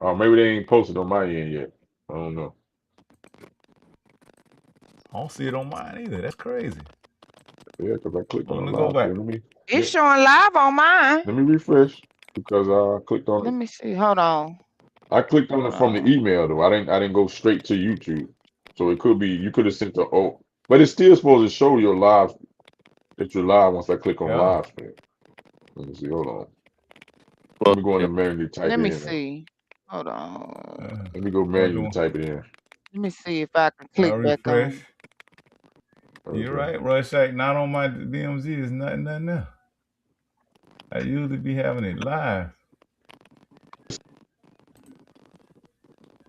Oh, maybe they ain't posted on my end yet. I don't know. I don't see it on mine either. That's crazy. Yeah, because I clicked on it. Go back. It's showing live on mine. Let me refresh because I clicked on it. Let me see. Hold on. I clicked on it from the email though. I didn't go straight to YouTube. So it could be you could have sent but it's still supposed to show your live that you're live once I click on live stream. Let me see. Hold on. Let me go in and manually type it in. Let me see. Hold on. Let me go manually type it in. Let me see if I can click back on. You're right, Shaq. Not on my BMZ. There's nothing there. I usually be having it live.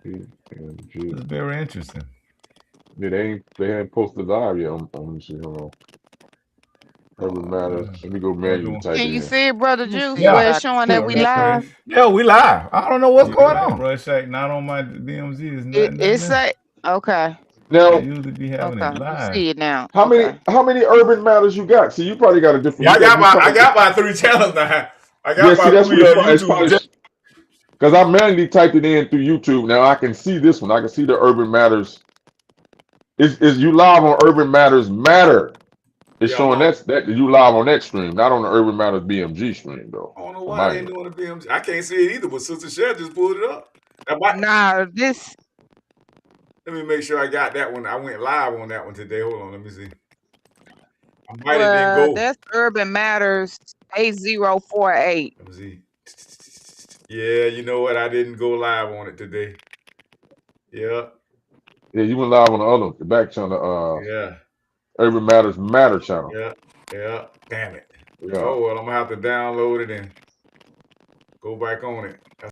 It's very interesting. Yeah, they ain't posted live yet. Let me see. Hold on. Urban Matters. Let me go manually type it in. Can you see it, Brother Juice? Where it's showing that we live? Yeah, we live. I don't know what's going on. Shaq, not on my BMZ. There's nothing there. Okay. Now, I usually be having it live. See it now. How many Urban Matters you got? See, you probably got a different. Yeah, I got my 3 channels now. I got my 3 YouTube. Because I manually typed it in through YouTube. Now I can see this one. I can see the Urban Matters. Is you live on Urban Matters Matter? It's showing that you live on that stream, not on the Urban Matters BMG stream though. I don't know why they ain't doing the BMG. I can't see it either, but Sister Cher just pulled it up. Nah, this. Let me make sure I got that one. I went live on that one today. Hold on, let me see. I might have didn't go. That's Urban Matters 8048. Let me see. Yeah, you know what? I didn't go live on it today. Yeah. Yeah, you went live on the other, the back channel. Yeah. Urban Matters Matter channel. Yeah. Damn it. Yeah. Oh well, I'm gonna have to download it and go back on it.